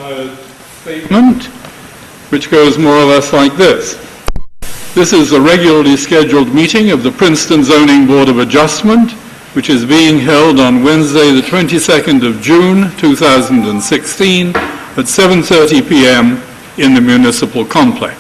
statement, which goes more or less like this. This is a regularly scheduled meeting of the Princeton Zoning Board of Adjustment, which is being held on Wednesday, the 22nd of June, 2016, at 7:30 p.m. in the municipal complex.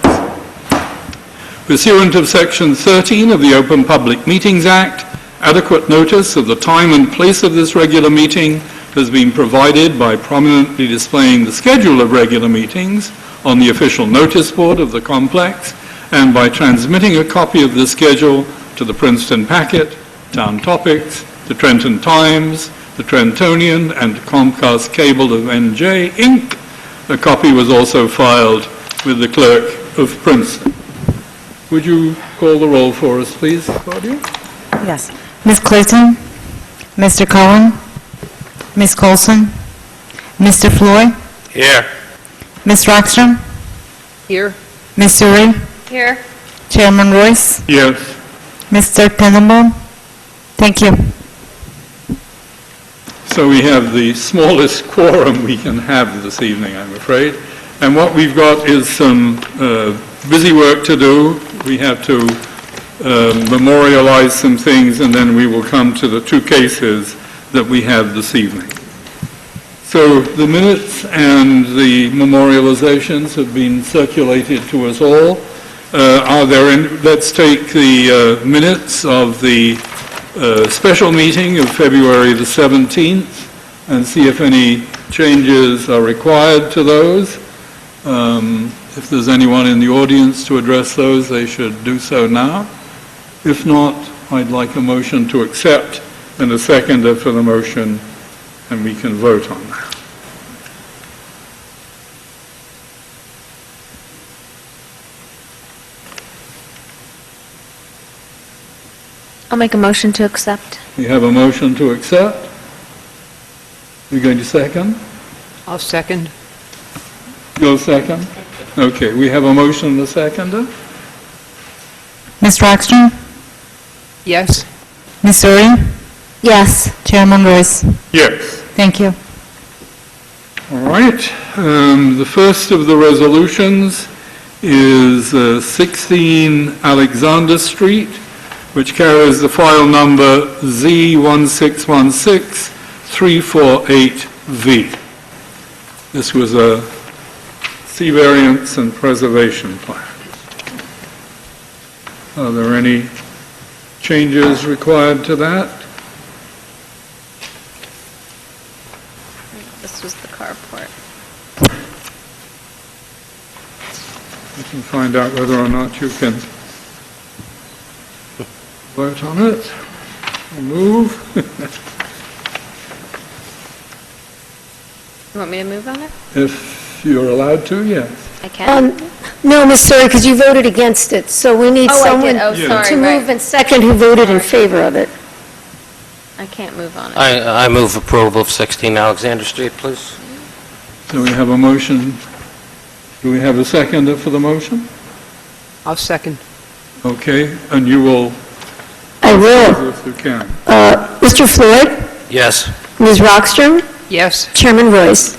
Pursuant of Section 13 of the Open Public Meetings Act, adequate notice of the time and place of this regular meeting has been provided by prominently displaying the schedule of regular meetings on the official notice board of the complex and by transmitting a copy of the schedule to the Princeton Packet, Town Topics, the Trenton Times, the Trentonian, and Comcast Cable of NJ, Inc. A copy was also filed with the Clerk of Princeton. Would you call the roll for us, please, Claudia? Yes. Ms. Clayton, Mr. Cohen, Ms. Colson, Mr. Floyd, Here. Ms. Rockstrom, Here. Ms. Suri, Here. Chairman Royce, Yes. Mr. Tenenbaum. Thank you. So we have the smallest quorum we can have this evening, I'm afraid. And what we've got is some busy work to do. We have to memorialize some things, and then we will come to the two cases that we have this evening. So the minutes and the memorializations have been circulated to us all. Let's take the minutes of the special meeting of February the 17th and see if any changes are required to those. If there's anyone in the audience to address those, they should do so now. If not, I'd like a motion to accept and a seconder for the motion, and we can vote on that. I'll make a motion to accept. We have a motion to accept. You're going to second? I'll second. Go second? Okay, we have a motion and a seconder. Ms. Rockstrom, Yes. Ms. Suri, Yes. Chairman Royce. Yes. Thank you. All right. The first of the resolutions is 16 Alexander Street, which carries the file number Z1616348V. This was a C variance and preservation plan. Are there any changes required to that? This was the carport. You can find out whether or not you can vote on it. I'll move. You want me to move on it? If you're allowed to, yes. I can. No, Ms. Suri, because you voted against it, so we need Oh, I someone did. Oh, Yeah. sorry, to move right. and second who voted in favor of it. I can't move on it. I move approval of 16 Alexander Street, please. So we have a motion. Do we have a seconder for the motion? I'll second. Okay, and you will, I will. if you can. Mr. Floyd, Yes. Ms. Rockstrom, Yes. Yes. Chairman Royce.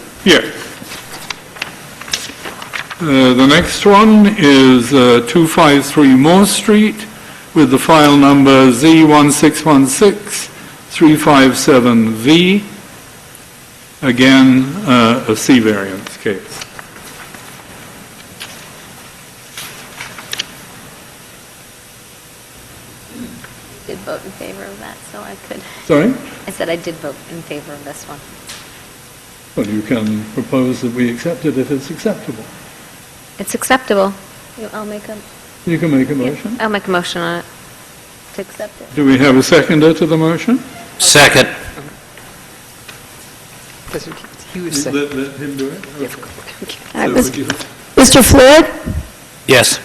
The next one is 253 Moore Street with the file number Z1616357V. Again, a C variance case. I did vote in favor of that, so I could. Sorry? I said I did vote in favor of this one. Well, you can propose that we accept it if it's acceptable. It's acceptable. I'll make a motion. I'll make a motion on it to accept it. Do we have a seconder to the motion? Second. He was second. Let him do it? Okay. All right, So would you- Mr. Floyd, Yes.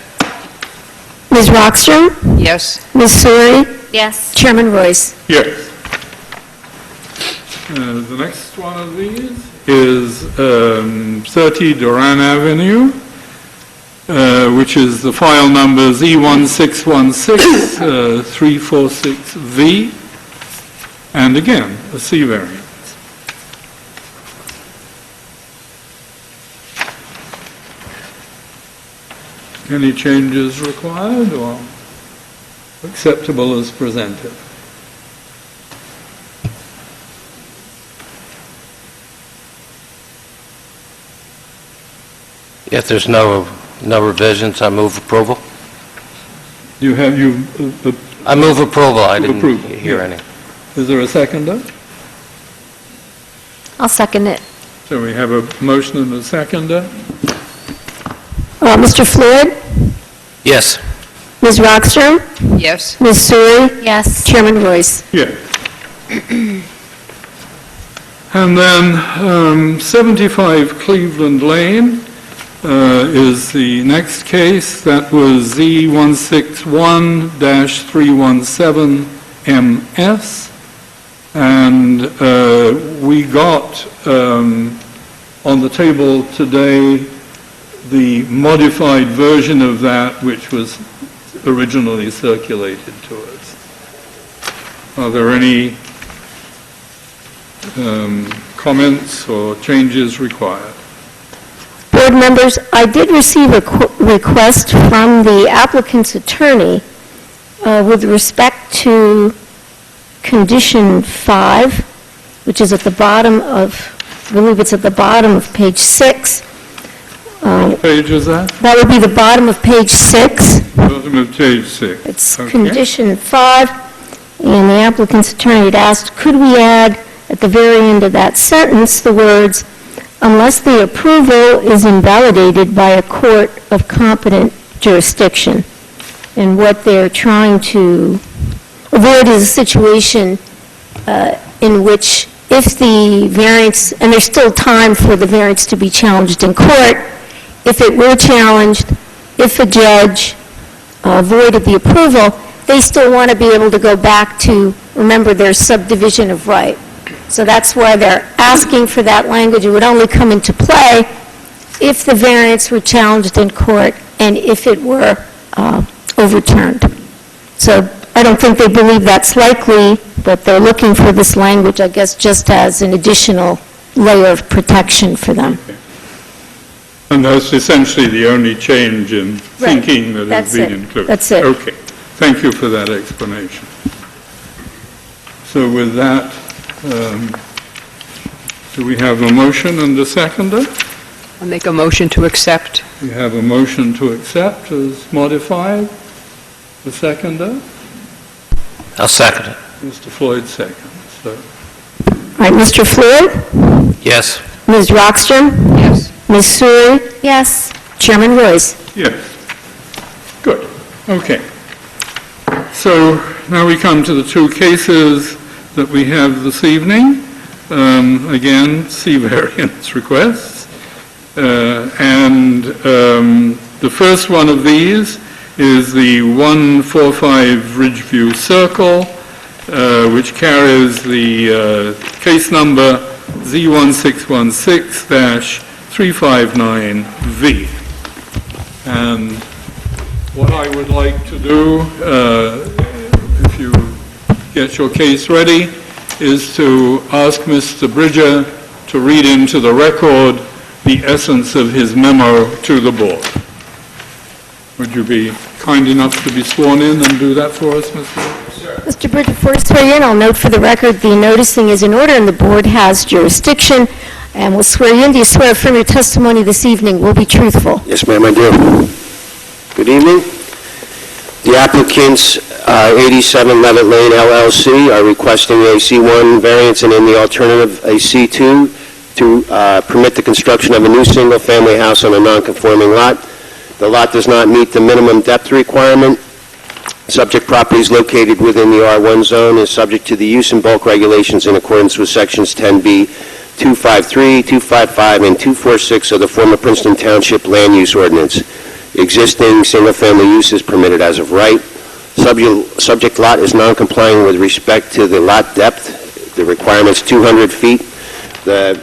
Ms. Rockstrom, Yes. Ms. Suri, Yes. Chairman Royce. Yes. The next one of these is 30 Duran Avenue, which is the file number Z1616346V, and again, a C variance. Any changes required or acceptable as presented? If there's no revisions, I move approval. I I move approval. I didn't Approval, hear yeah. any. Is there a seconder? I'll second it. So we have a motion and a seconder. Mr. Floyd? Yes. Ms. Rockstrom? Yes. Ms. Suri? Yes. Chairman Royce? Yes. And then 75 Cleveland Lane is the next case. That was Z161-317MS. And we got on the table today the modified version of that which was originally circulated to us. Are there any comments or changes required? Board members, I did receive a request from the applicant's attorney with respect to condition 5, which is at the bottom of, I believe it's at the bottom of page 6. What page is that? That would be the bottom of page 6. Bottom of page 6. It's Okay. condition 5, and the applicant's attorney had asked, could we add at the very end of that sentence the words, unless the approval is invalidated by a court of competent jurisdiction. And what they're trying to avoid is a situation in which if the variance, and there's still time for the variance to be challenged in court, if it were challenged, if a judge voided the approval, they still want to be able to go back to, remember, their subdivision of right. So that's why they're asking for that language. It would only come into play if the variance were challenged in court and if it were overturned. So I don't think they believe that's likely, but they're looking for this language, I guess, just as an additional layer of protection for them. And that's essentially the only change in Right. thinking that has That's been it. included. That's it. Okay. Thank you for that explanation. So with that, do we have a motion and a seconder? I'll make a motion to accept. We have a motion to accept as modified. The seconder? I'll second it. Mr. Floyd seconds. So, All right, Mr. Floyd? Yes. Ms. Rockstrom? Yes. Ms. Suri? Yes. Chairman Royce? yes. Good. Okay. So now we come to the two cases that we have this evening. Again, C variance requests. And the first one of these is the 145 Ridgeview Circle, which carries the case number Z1616-359V. And what I would like to do, if you get your case ready, is to ask Mr. Bridger to read into the record the essence of his memo to the board. Would you be kind enough to be sworn in and do that for us, Mr. Bridger? Mr. Bridger, before I swear you in, I'll note for the record the noticing is in order and the board has jurisdiction, and we'll swear you in. Do you swear affirm your testimony this evening will be truthful? Yes, ma'am, I do. Good evening. The applicants, 87 Leavitt Lane LLC, are requesting a C1 variance and in the alternative a C2 to permit the construction of a new single-family house on a non-conforming lot. The lot does not meet the minimum depth requirement. Subject property is located within the R1 zone, is subject to the use and bulk regulations in accordance with sections 10B, 253, 255, and 246 of the former Princeton Township Land Use Ordinance. Existing single-family use is permitted as of right. Subject lot is non-complying with respect to the lot depth. The requirement's 200 feet. The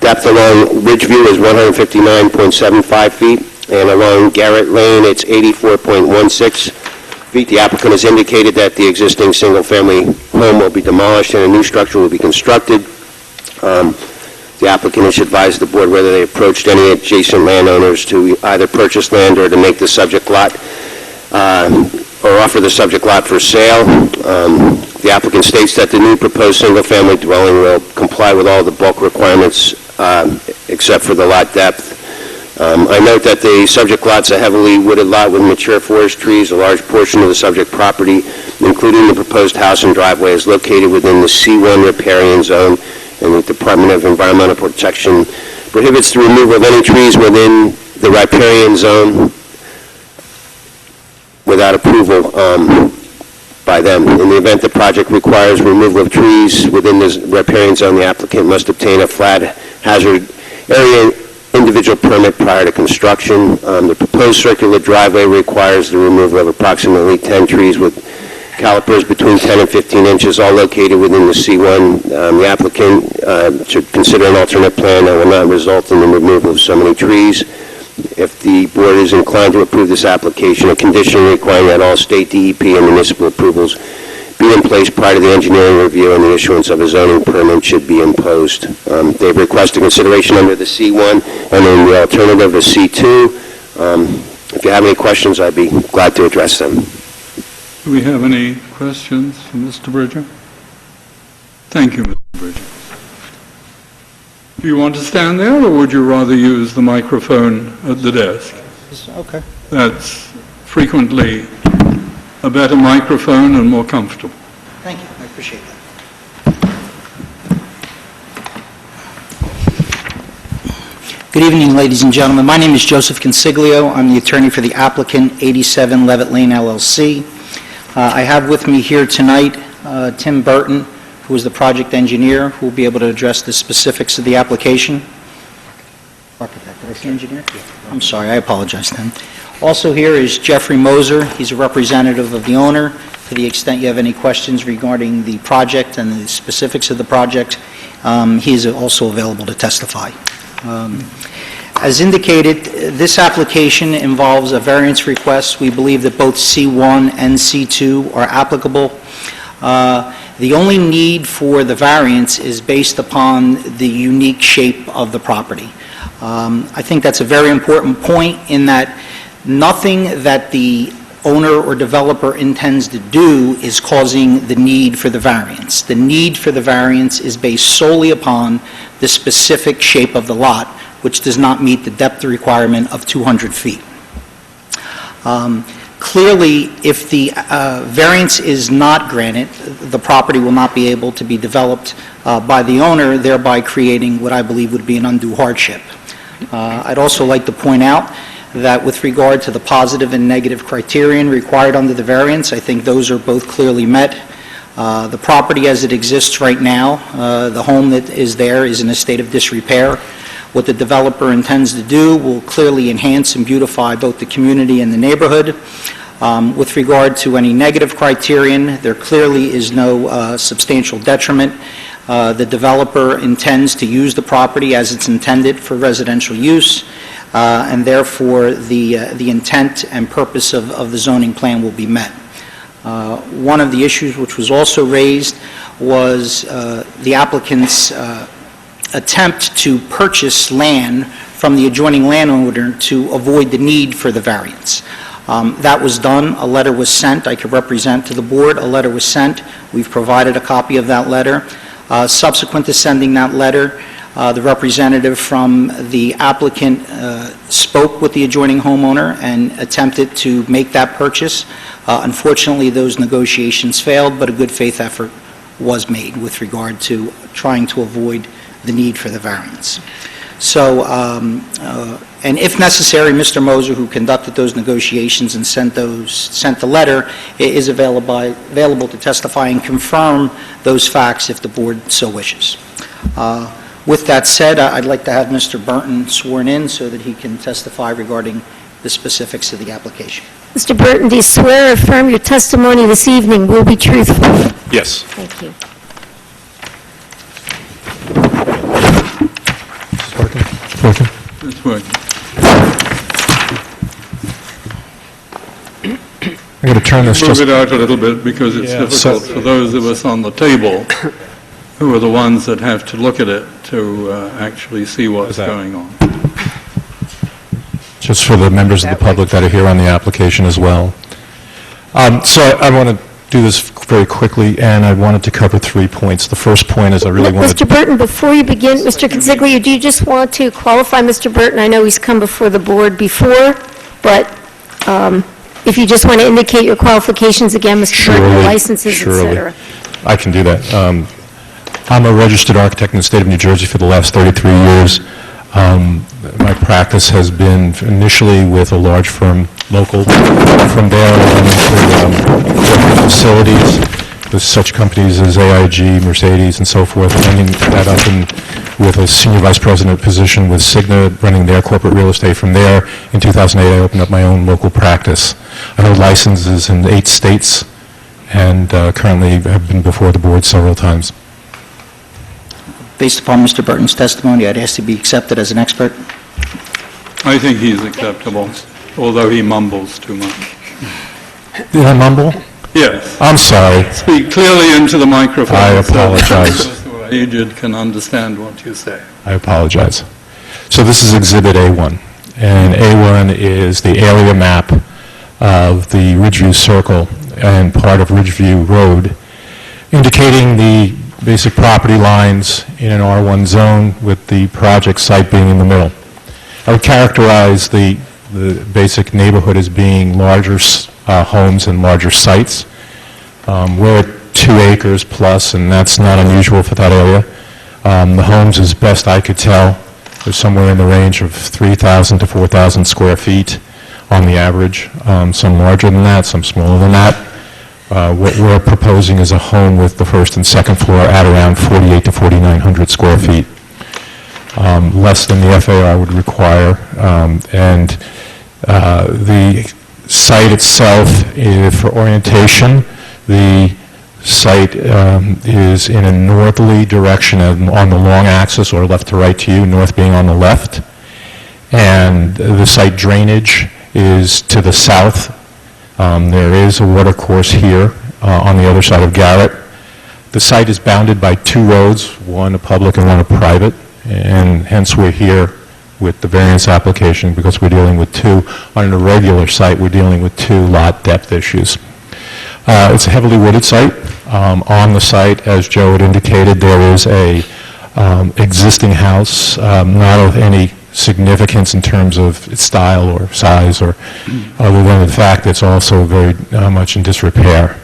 depth along Ridgeview is 159.75 feet, and along Garrett Lane, it's 84.16 feet. The applicant has indicated that the existing single-family home will be demolished and a new structure will be constructed. The applicant should advise the board whether they approached any adjacent landowners to either purchase land or to make the subject lot, or offer the subject lot for sale. The applicant states that the new proposed single-family dwelling will comply with all the bulk requirements except for the lot depth. I note that the subject lot's a heavily wooded lot with mature forest trees. A large portion of the subject property, including the proposed house and driveway, is located within the C1 riparian zone, and the Department of Environmental Protection prohibits the removal of any trees within the riparian zone without approval by them. In the event the project requires removal of trees within this riparian zone, the applicant must obtain a flat hazard area individual permit prior to construction. The proposed circular driveway requires the removal of approximately 10 trees with calipers between 10 and 15 inches, all located within the C1. The applicant should consider an alternate plan that will not result in the removal of so many trees. If the board is inclined to approve this application, a condition requiring that all state DEP and municipal approvals be in place prior to the engineering review and the issuance of a zoning permit should be imposed. They've requested consideration under the C1 and in the alternative, a C2. If you have any questions, I'd be glad to address them. Do we have any questions for Mr. Bridger? Thank you, Mr. Bridger. Do you want to stand there, or would you rather use the microphone at the desk? Okay. That's frequently a better microphone and more comfortable. Thank you. I appreciate that. Good evening, ladies and gentlemen. My name is Joseph Consiglio. I'm the attorney for the applicant, 87 Leavitt Lane, LLC. I have with me here tonight Tim Burton, who is the project engineer, who will be able to address the specifics of the application. Architect, did I say engineer? I'm sorry, I apologize then. Also here is Jeffrey Moser. He's a representative of the owner. To the extent you have any questions regarding the project and the specifics of the project, he is also available to testify. As indicated, this application involves a variance request. We believe that both C1 and C2 are applicable. The only need for the variance is based upon the unique shape of the property. I think that's a very important point in that nothing that the owner or developer intends to do is causing the need for the variance. The need for the variance is based solely upon the specific shape of the lot, which does not meet the depth requirement of 200 feet. Clearly, if the variance is not granted, the property will not be able to be developed by the owner, thereby creating what I believe would be an undue hardship. I'd also like to point out that with regard to the positive and negative criterion required under the variance, I think those are both clearly met. The property as it exists right now, the home that is there is in a state of disrepair. What the developer intends to do will clearly enhance and beautify both the community and the neighborhood. With regard to any negative criterion, there clearly is no substantial detriment. The developer intends to use the property as it's intended for residential use, and therefore the intent and purpose of the zoning plan will be met. One of the issues which was also raised was the applicant's attempt to purchase land from the adjoining landowner to avoid the need for the variance. That was done. A letter was sent. I could represent to the board. A letter was sent. We've provided a copy of that letter. Subsequent to sending that letter, the representative from the applicant spoke with the adjoining homeowner and attempted to make that purchase. Unfortunately, those negotiations failed, but a good faith effort was made with regard to trying to avoid the need for the variance. So, and if necessary, Mr. Moser, who conducted those negotiations and sent the letter, is available to testify and confirm those facts if the board so wishes. With that said, I'd like to have Mr. Burton sworn in so that he can testify regarding the specifics of the application. Mr. Burton, do you swear or affirm your testimony this evening will be truthful? Yes. Thank you. It's working. I'm going to turn this Move just... it out a little bit because it's difficult for those of us on the table who are the ones that have to look at it to actually see what's that? going on. Just for the members of the public that are here on the application as well. So I want to do this very quickly, and I wanted to cover 3 points. The first point is I really wanted... Mr. Burton, before you begin, Mr. Consiglio, do you just want to qualify Mr. Burton? I know he's come before the board before, but if you just want to indicate your qualifications again, Mr. Burton, your licenses, et cetera. I can do that. I'm a registered architect in the state of New Jersey for the last 33 years. My practice has been initially with a large firm, local. From there, I went into corporate facilities with such companies as AIG, Mercedes, and so forth, ending that up with a senior vice president position with Cigna, running their corporate real estate. From there, in 2008, I opened up my own local practice. I hold licenses in 8 states, and currently have been before the board several times. Based upon Mr. Burton's testimony, I'd ask to be accepted as an expert. I think he's acceptable, although he mumbles too much. Did I mumble? Yes. I'm sorry. Speak clearly into the microphone. I apologize. So those who are aged can understand what you say. I apologize. So this is Exhibit A1, and A1 is the area map of the Ridgeview Circle and part of Ridgeview Road, indicating the basic property lines in an R1 zone with the project site being in the middle. I would characterize the basic neighborhood as being larger homes and larger sites. We're at 2 acres plus, and that's not unusual for that area. The homes, as best I could tell, are somewhere in the range of 3,000 to 4,000 square feet on the average, some larger than that, some smaller than that. What we're proposing is a home with the first and second floor at around 4,800 to 4,900 square feet, less than the FAR would require. And the site itself, for orientation, the site is in a northerly direction on the long axis, or left to right to you, north being on the left. And the site drainage is to the south. There is a water course here on the other side of Garrett. The site is bounded by 2 roads, one a public and one a private, and hence we're here with the variance application because we're dealing with 2. On an irregular site, we're dealing with 2 lot depth issues. It's a heavily wooded site. On the site, as Joe had indicated, there is a existing house, not of any significance in terms of its style or size, or other than the fact that it's also very much in disrepair.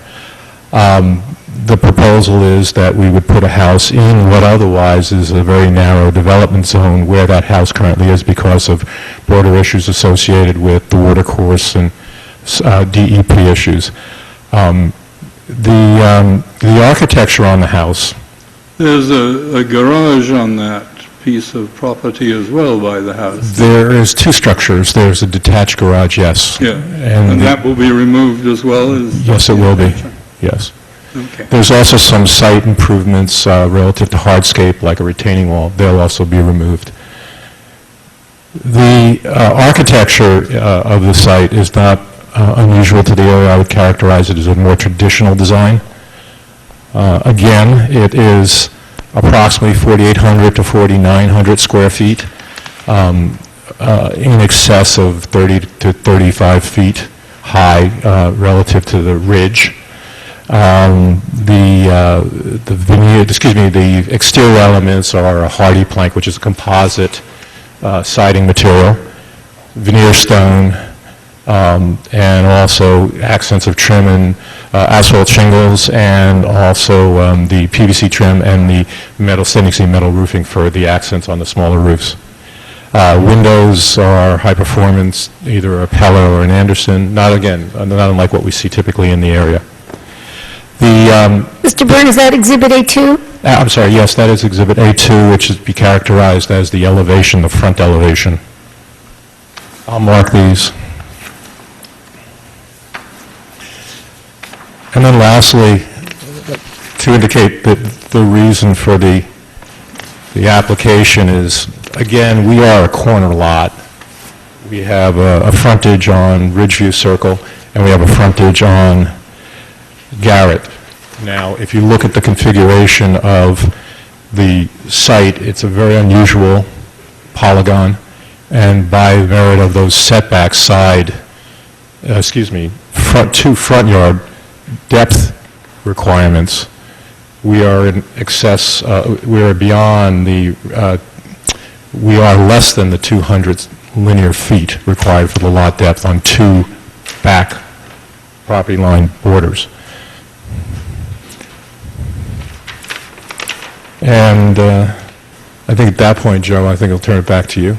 The proposal is that we would put a house in what otherwise is a very narrow development zone where that house currently is because of broader issues associated with the water course and DEP issues. The architecture on the house... There's a garage on that piece of property as well by the house. There is 2 structures. There's a detached garage, yes. Yeah, and that will be removed as well as... Yes, it will be, yes. Okay. There's also some site improvements relative to hardscape, like a retaining wall. They'll also be removed. The architecture of the site is not unusual to the area. I would characterize it as a more traditional design. Again, it is approximately 4,800 to 4,900 square feet, in excess of 30 to 35 feet high relative to the ridge. The exterior elements are a hardy plank, which is a composite siding material, veneer stone, and also accents of trim and asphalt shingles, and also the PVC trim and the metal standing seam metal roofing for the accents on the smaller roofs. Windows are high performance, either a Pella or an Anderson, not unlike what we see typically in the area. Mr. Byrne, is that Exhibit A2? I'm sorry, yes, that is Exhibit A2, which is be characterized as the elevation, the front elevation. I'll mark these. And then lastly, to indicate that the reason for the application is, again, we are a corner lot. We have a frontage on Ridgeview Circle, and we have a frontage on Garrett. Now, if you look at the configuration of the site. It's a very unusual polygon, and by merit of those setback front yard depth requirements, we are in excess, we are beyond we are less than the 200 linear feet required for the lot depth on two back property line borders. And I think at that point, Joe, I think I'll turn it back to you.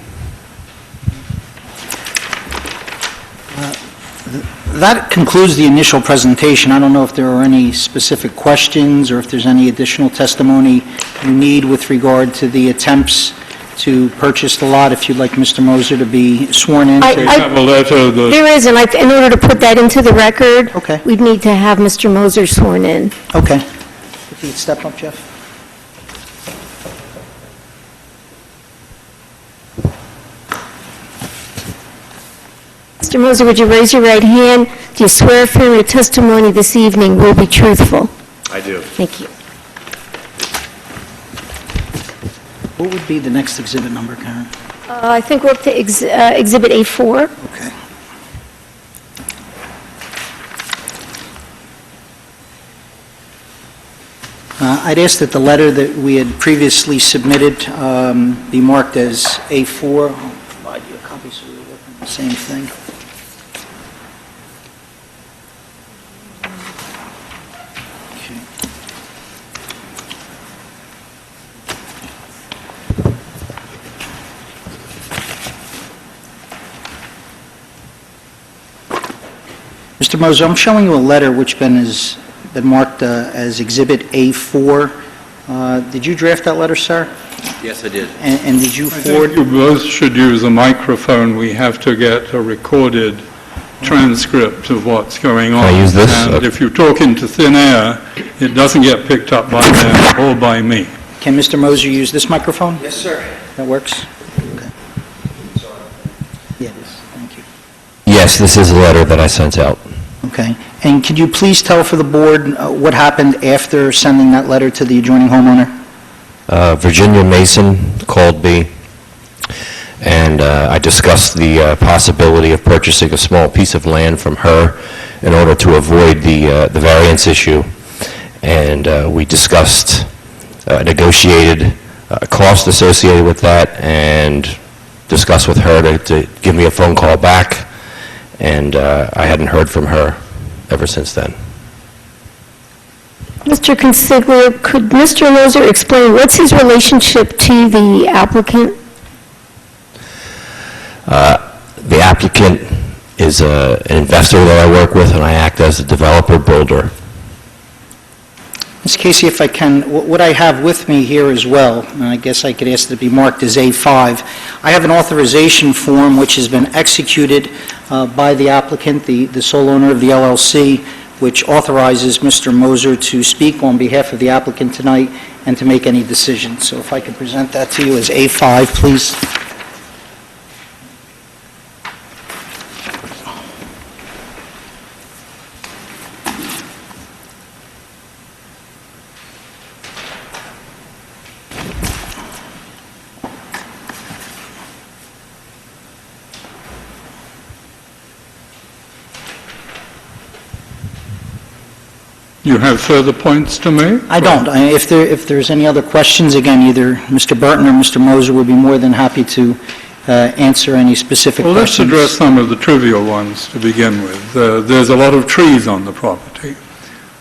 That concludes the initial presentation. I don't know if there are any specific questions or if there's any additional testimony you need with regard to the attempts to purchase the lot, if you'd like Mr. Moser to be sworn in. We have a letter that... There is, and in order to put that into the record, Okay. we'd need to have Mr. Moser sworn in. Okay. If you'd step up, Jeff. Mr. Moser, would you raise your right hand? Do you swear affirm your testimony this evening will be truthful? I do. Thank you. What would be the next exhibit number, Karen? I think we're up to Exhibit A4. Okay. I'd ask that the letter that we had previously submitted be marked as A4. I'll provide you a copy so you're looking at the same thing. Okay. Mr. Moser, I'm showing you a letter which has been marked as Exhibit A4. Did you draft that letter, sir? Yes, I did. And did you I forward? think you both should use a microphone. We have to get a recorded transcript of what's going on. Can I use this? And if you talk into thin air, it doesn't get picked up by them or by me. Can Mr. Moser use this microphone? Yes, sir. That works? Okay. Yeah, it is. Thank you. Yes, this is a letter that I sent out. Okay. And could you please tell for the board what happened after sending that letter to the adjoining homeowner? Virginia Mason called me, and I discussed the possibility of purchasing a small piece of land from her in order to avoid the variance issue. And we discussed, negotiated cost associated with that, and discussed with her to give me a phone call back, and I hadn't heard from her ever since then. Mr. Consiglio, could Mr. Moser explain what's his relationship to the applicant? The applicant is an investor that I work with, and I act as a developer builder. Ms. Casey, if I can, what I have with me here as well, and I guess I could ask it to be marked as A5, I have an authorization form which has been executed by the applicant, the sole owner of the LLC, which authorizes Mr. Moser to speak on behalf of the applicant tonight and to make any decisions. So if I could present that to you as A5, please. You have further points to make? I don't. If there's any other questions, again, either Mr. Burton or Mr. Moser would be more than happy to answer any specific Well, let's questions. address some of the trivial ones to begin with. There's a lot of trees on the property.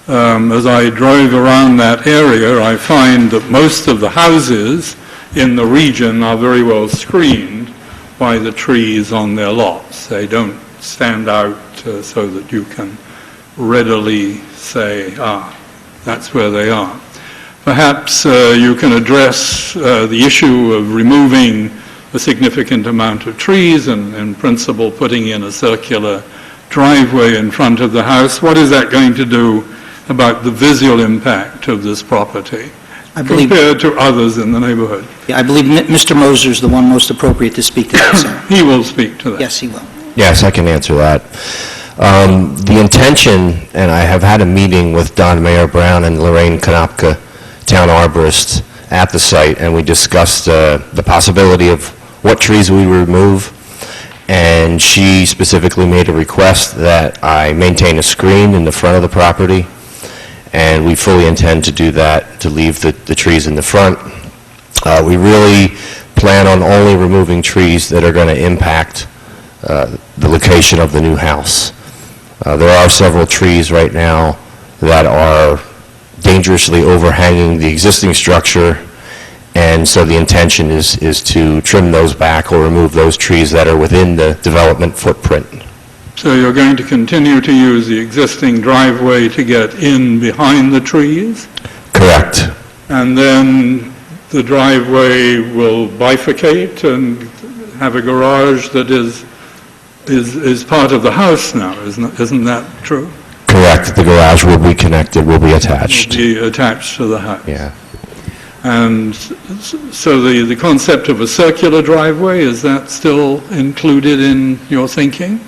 As I drove around that area, I find that most of the houses in the region are very well screened by the trees on their lots. They don't stand out so that you can readily say, that's where they are. Perhaps you can address the issue of removing a significant amount of trees and in principle putting in a circular driveway in front of the house. What is that going to do about the visual impact of this property compared to others in the neighborhood? I believe Mr. Moser is the one most appropriate to speak to that, sir. He will speak to that. Yes, he will. Yes, I can answer that. The intention, and I have had a meeting with Don Mayor Brown and Lorraine Konopka, town arborist, at the site, and we discussed the possibility of what trees we would remove, and she specifically made a request that I maintain a screen in the front of the property, and we fully intend to do that, to leave the trees in the front. We really plan on only removing trees that are going to impact the location of the new house. There are several trees right now that are dangerously overhanging the existing structure, and so the intention is to trim those back or remove those trees that are within the development footprint. So you're going to continue to use the existing driveway to get in behind the trees? Correct. And then the driveway will bifurcate and have a garage that is part of the house now, isn't that true? Correct. The garage will be connected, will be attached. Will be attached to the house. Yeah. And so the concept of a circular driveway, is that still included in your thinking?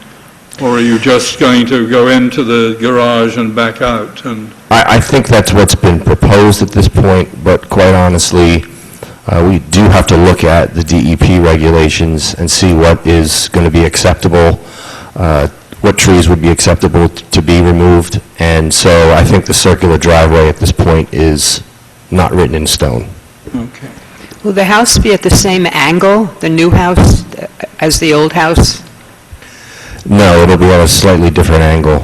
Or are you just going to go into the garage and back out? And I think that's what's been proposed at this point, but quite honestly, we do have to look at the DEP regulations and see what is going to be acceptable, what trees would be acceptable to be removed, and so I think the circular driveway at this point is not written in stone. Okay. Will the house be at the same angle, the new house, as the old house? No, it'll be at a slightly different angle.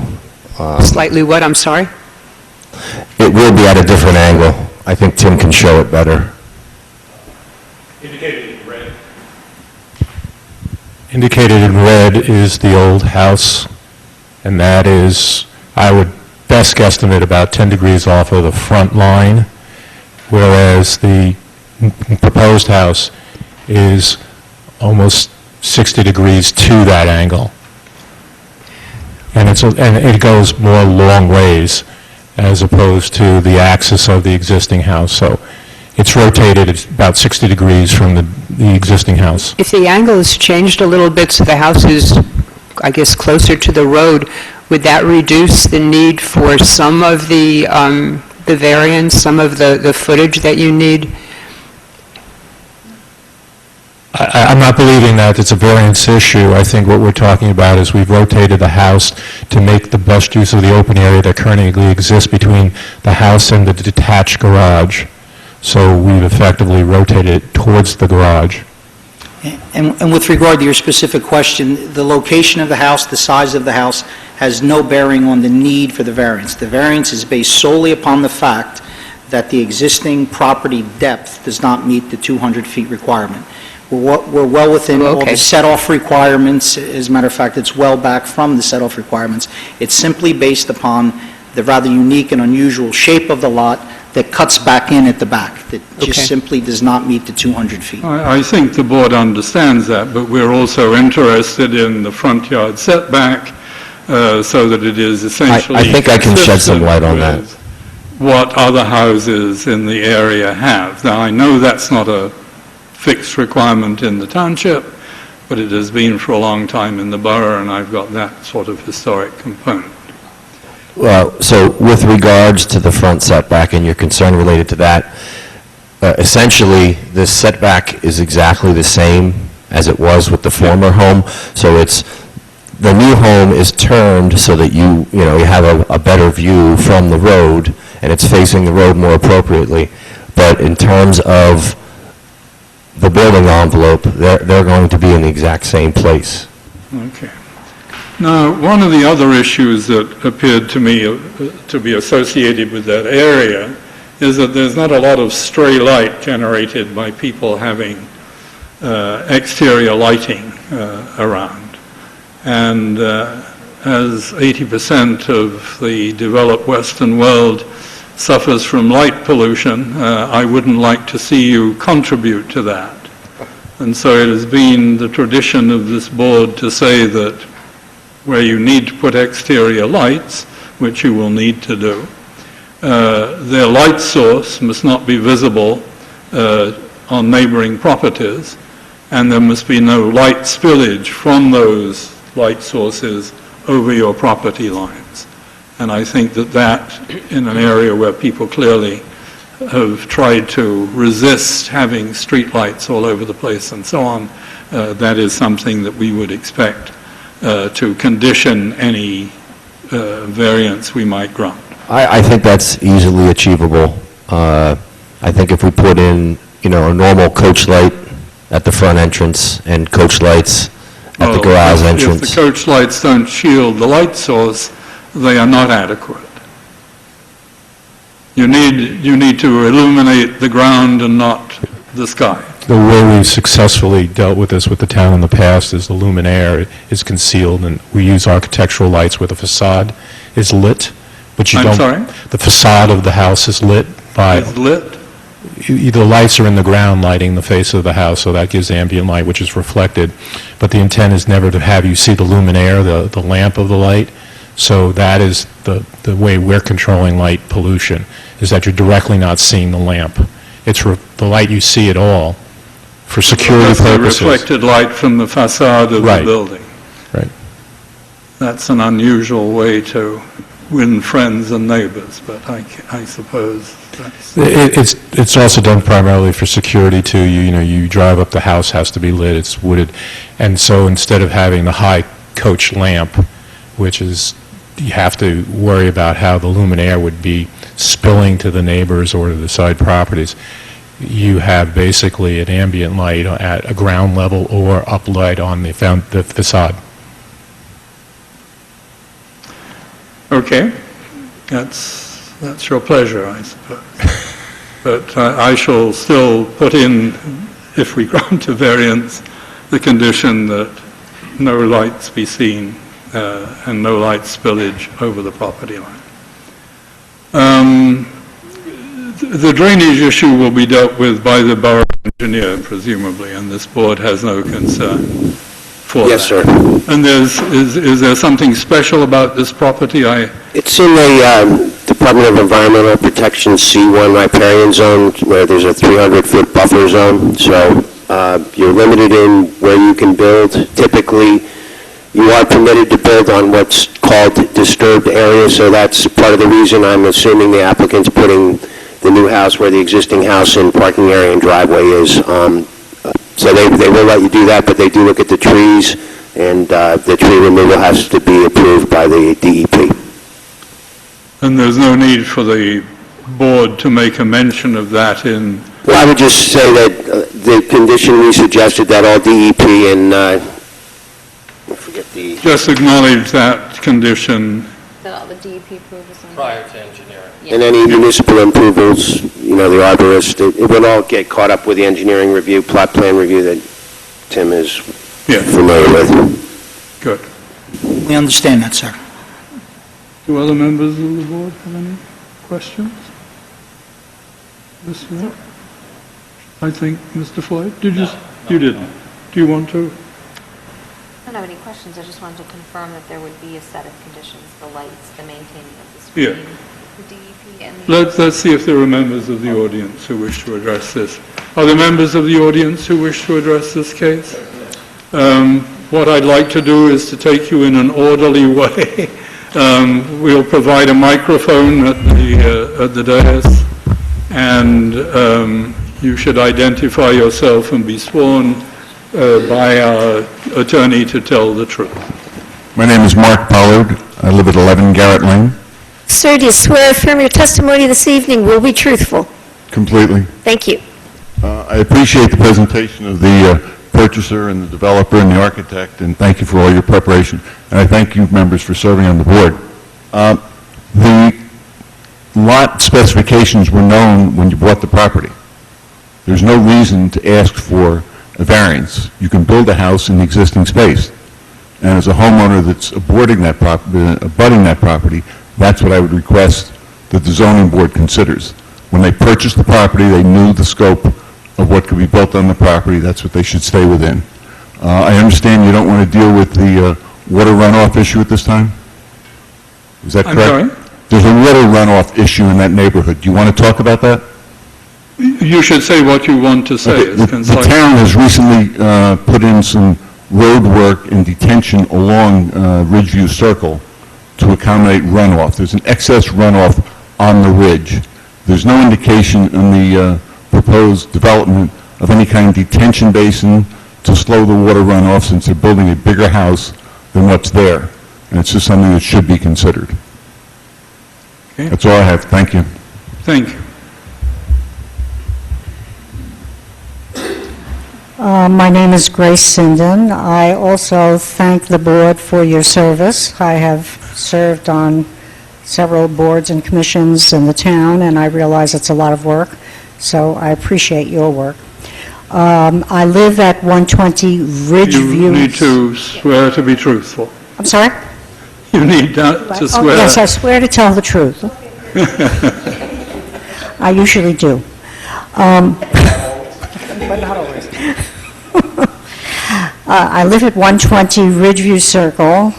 Slightly what, I'm sorry? It will be at a different angle. I think Tim can show it better. Indicated in red. Indicated in red is the old house, and that is, I would best guesstimate about 10 degrees off of the front line, whereas the proposed house is almost 60 degrees to that angle. And it goes more long ways as opposed to the axis of the existing house. So it's rotated, it's about 60 degrees from the existing house. If the angle is changed a little bit so the house is, I guess, closer to the road, would that reduce the need for some of the variance, some of the footage that you need? I'm not believing that it's a variance issue. I think what we're talking about is we've rotated the house to make the best use of the open area that currently exists between the house and the detached garage. So we've effectively rotated it towards the garage. And with regard to your specific question, the location of the house, the size of the house, has no bearing on the need for the variance. The variance is based solely upon the fact that the existing property depth does not meet the 200 feet requirement. We're well within all the set-off requirements. As a matter of fact, it's well back from the set-off requirements. It's simply based upon the rather unique and unusual shape of the lot that cuts back in at the back, that just simply does not meet the 200 feet. I think the board understands that, but we're also interested in the front yard setback, so that it is essentially I think I can shed some light on that. with what other houses in the area have. Now, I know that's not a fixed requirement in the township, but it has been for a long time in the borough, and I've got that sort of historic component. Well, so with regards to the front setback and your concern related to that, essentially, the setback is exactly the same as it was with the former home. So it's, the new home is turned so that you have a better view from the road, and it's facing the road more appropriately. But in terms of the building envelope, they're going to be in the exact same place. Okay. Now, one of the other issues that appeared to me to be associated with that area is that there's not a lot of stray light generated by people having exterior lighting around. And as 80% of the developed Western world suffers from light pollution, I wouldn't like to see you contribute to that. And so it has been the tradition of this board to say that where you need to put exterior lights, which you will need to do, their light source must not be visible on neighboring properties, and there must be no light spillage from those light sources over your property lines. And I think that in an area where people clearly have tried to resist having streetlights all over the place and so on, that is something that we would expect to condition any variance we might grant. I think that's easily achievable. I think if we put in, a normal coach light at the front entrance and coach lights at the garage entrance. If the coach lights don't shield the light source, they are not adequate. You need to illuminate the ground and not the sky. The way we've successfully dealt with this with the town in the past is the luminaire is concealed, and we use architectural lights where the facade is lit, but you I'm don't... sorry? The facade of the house is lit by... It's lit? The lights are in the ground lighting the face of the house, so that gives ambient light, which is reflected. But the intent is never to have you see the luminaire, the lamp of the light. So that is the way we're controlling light pollution, is that you're directly not seeing the lamp. It's the light you see at all for security That's purposes. the reflected light from the facade of Right. the building. Right. That's an unusual way to win friends and neighbors, but I suppose that's... It's also done primarily for security too. You drive up, the house has to be lit, it's wooded. And so instead of having the high coach lamp, which is, you have to worry about how the luminaire would be spilling to the neighbors or to the side properties, you have basically an ambient light at a ground level or up light on the facade. Okay, that's your pleasure, I suppose. But I shall still put in, if we grant a variance, the condition that no lights be seen and no light spillage over the property line. The drainage issue will be dealt with by the borough engineer, presumably, and this board has no concern for that. Yes, sir. And is there something special about this property? It's in the Department of Environmental Protection C1 riparian zone, where there's a 300-foot buffer zone, so you're limited in where you can build. Typically, you are permitted to build on what's called disturbed area, so that's part of the reason I'm assuming the applicant's putting the new house where the existing house and parking area and driveway is. So they will let you do that, but they do look at the trees, and the tree removal has to be approved by the DEP. And there's no need for the board to make a mention of that in... Well, I would just say that the condition we suggested, that all DEP and, I forget the... Just acknowledge that condition. That all the DEP approvals on... Prior to engineering. And any municipal approvals, the arborist, it would all get caught up with the engineering review, plot plan review that Tim is familiar with. Good. We understand that, sir. Do other members of the board have any questions? Mr. Watt? I think, Mr. Floyd, you didn't. Do you want to? I don't have any questions, I just wanted to confirm that there would be a set of conditions, the lights, the maintaining of the screen, the DEP, and the... Let's see if there are members of the audience who wish to address this. Are there members of the audience who wish to address this case? What I'd like to do is to take you in an orderly way. We'll provide a microphone at the dais, and you should identify yourself and be sworn by our attorney to tell the truth. My name is Mark Pollard. I live at 11 Garrett Lane. Sir, do you swear affirm your testimony this evening will be truthful? Completely. Thank you. I appreciate the presentation of the purchaser and the developer and the architect, and thank you for all your preparation. And I thank you members for serving on the board. The lot specifications were known when you bought the property. There's no reason to ask for a variance. You can build a house in the existing space. And as a homeowner that's abutting that property, that's what I would request that the zoning board considers. When they purchased the property, they knew the scope of what could be built on the property. That's what they should stay within. I understand you don't want to deal with the water runoff issue at this time? Is that correct? I'm sorry? There's a water runoff issue in that neighborhood. Do you want to talk about that? You should say what you want to say. Okay, the town has recently put in some road work and detention along Ridgeview Circle to accommodate runoff. There's an excess runoff on the ridge. there's no indication in the proposed development of any kind of detention basin to slow the water runoff since they're building a bigger house than what's there. And it's just something that should be considered. Okay. That's all I have. Thank you. Thank you. My name is Grace Sinden. I also thank the board for your service. I have served on several boards and commissions in the town, and I realize it's a lot of work, so I appreciate your work. I live at 120 Ridgeview... You need to swear to be truthful. I'm sorry? You need to swear... Yes, I swear to tell the truth. I usually do. But not always. I live at 120 Ridgeview Circle,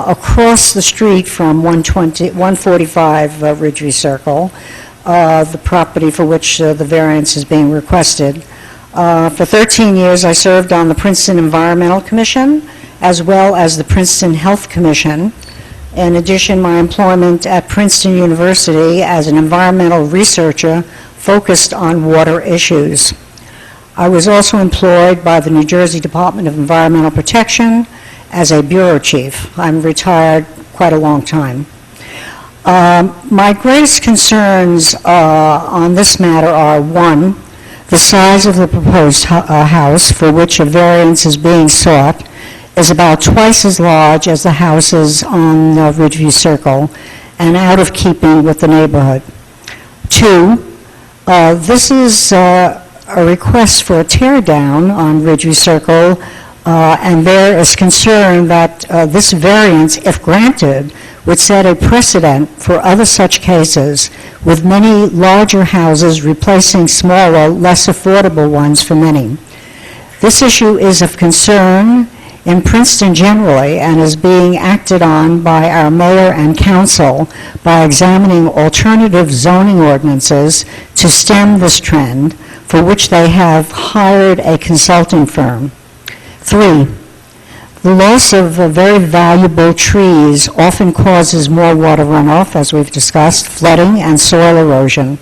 across the street from 145 Ridgeview Circle, the property for which the variance is being requested. For 13 years, I served on the Princeton Environmental Commission, as well as the Princeton Health Commission. In addition, my employment at Princeton University as an environmental researcher focused on water issues. I was also employed by the New Jersey Department of Environmental Protection as a bureau chief. I'm retired quite a long time. My greatest concerns on this matter are, one, the size of the proposed house for which a variance is being sought is about twice as large as the houses on Ridgeview Circle and out of keeping with the neighborhood. Two, this is a request for a tear down on Ridgeview Circle, and there is concern that this variance, if granted, would set a precedent for other such cases, with many larger houses replacing smaller, less affordable ones for many. This issue is of concern in Princeton generally and is being acted on by our mayor and council by examining alternative zoning ordinances to stem this trend, for which they have hired a consulting firm. Three, the loss of very valuable trees often causes more water runoff, as we've discussed, flooding and soil erosion.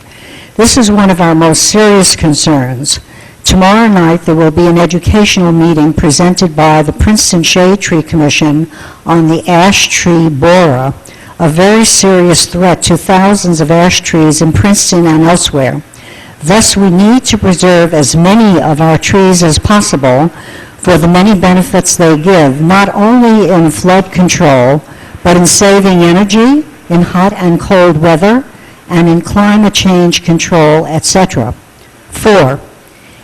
This is one of our most serious concerns. Tomorrow night, there will be an educational meeting presented by the Princeton Shade Tree Commission on the ash tree borer, a very serious threat to thousands of ash trees in Princeton and elsewhere. Thus, we need to preserve as many of our trees as possible for the many benefits they give, not only in flood control, but in saving energy, in hot and cold weather, and in climate change control, etc. Four,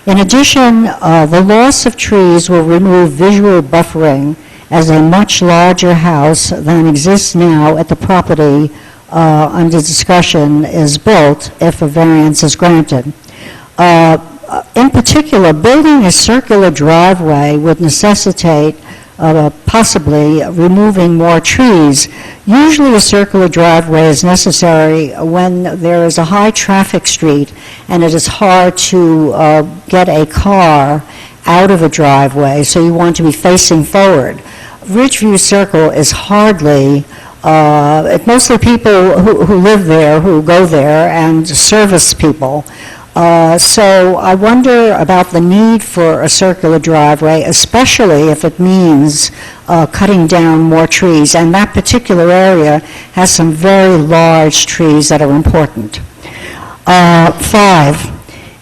in addition, the loss of trees will remove visual buffering as a much larger house than exists now at the property under discussion is built if a variance is granted. In particular, building a circular driveway would necessitate possibly removing more trees. Usually a circular driveway is necessary when there is a high traffic street and it is hard to get a car out of a driveway, so you want to be facing forward. Ridgeview Circle is hardly, mostly people who live there, who go there, and service people. So I wonder about the need for a circular driveway, especially if it means cutting down more trees. And that particular area has some very large trees that are important. 5,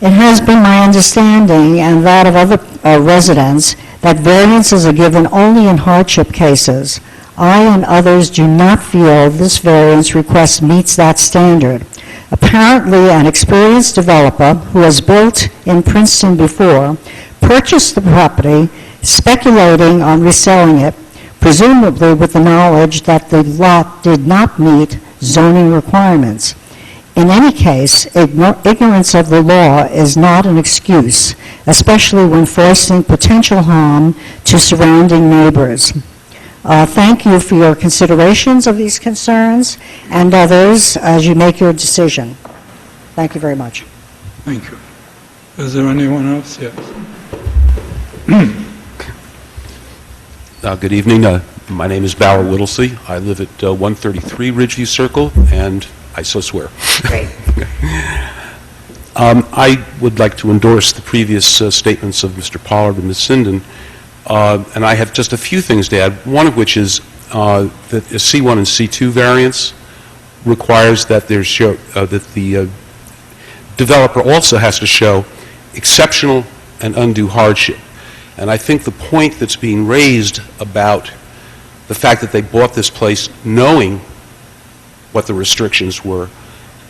it has been my understanding and that of other residents that variances are given only in hardship cases. I and others do not feel this variance request meets that standard. Apparently, an experienced developer who has built in Princeton before purchased the property, speculating on reselling it, presumably with the knowledge that the lot did not meet zoning requirements. In any case, ignorance of the law is not an excuse, especially when forcing potential harm to surrounding neighbors. Thank you for your considerations of these concerns and others as you make your decision. Thank you very much. Thank you. Is there anyone else? Yes. Good evening. My name is Bauer Whittlesey. I live at 133 Ridgeview Circle, and I so swear. Great. I would like to endorse the previous statements of Mr. Pollard and Ms. Sinden, and I have just a few things to add, one of which is that a C1 and C2 variance requires that that the developer also has to show exceptional and undue hardship. And I think the point that's being raised about the fact that they bought this place knowing what the restrictions were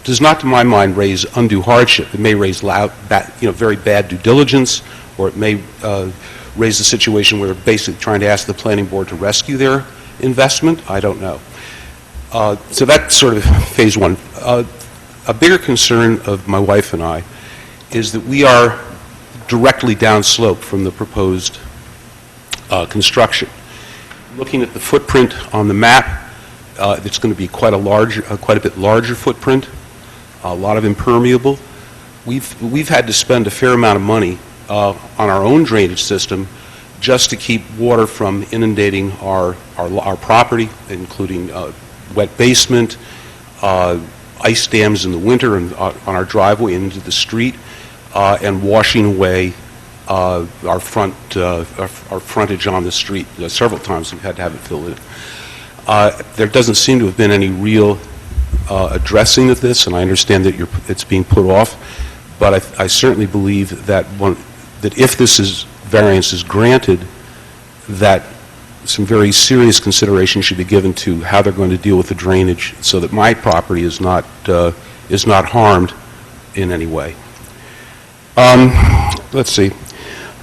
does not, to my mind, raise undue hardship. It may raise very bad due diligence, or it may raise a situation where they're basically trying to ask the planning board to rescue their investment. I don't know. So that's sort of phase one. A bigger concern of my wife and I is that we are directly downslope from the proposed construction. Looking at the footprint on the map, it's going to be quite a bit larger footprint, a lot of impermeable. We've had to spend a fair amount of money on our own drainage system just to keep water from inundating our property, including wet basement, ice dams in the winter and on our driveway and into the street, and washing away our frontage on the street. Several times we've had to have it filled in. There doesn't seem to have been any real addressing of this, and I understand that it's being put off, but I certainly believe that if this variance is granted, that some very serious consideration should be given to how they're going to deal with the drainage so that my property is not harmed in any way. Let's see.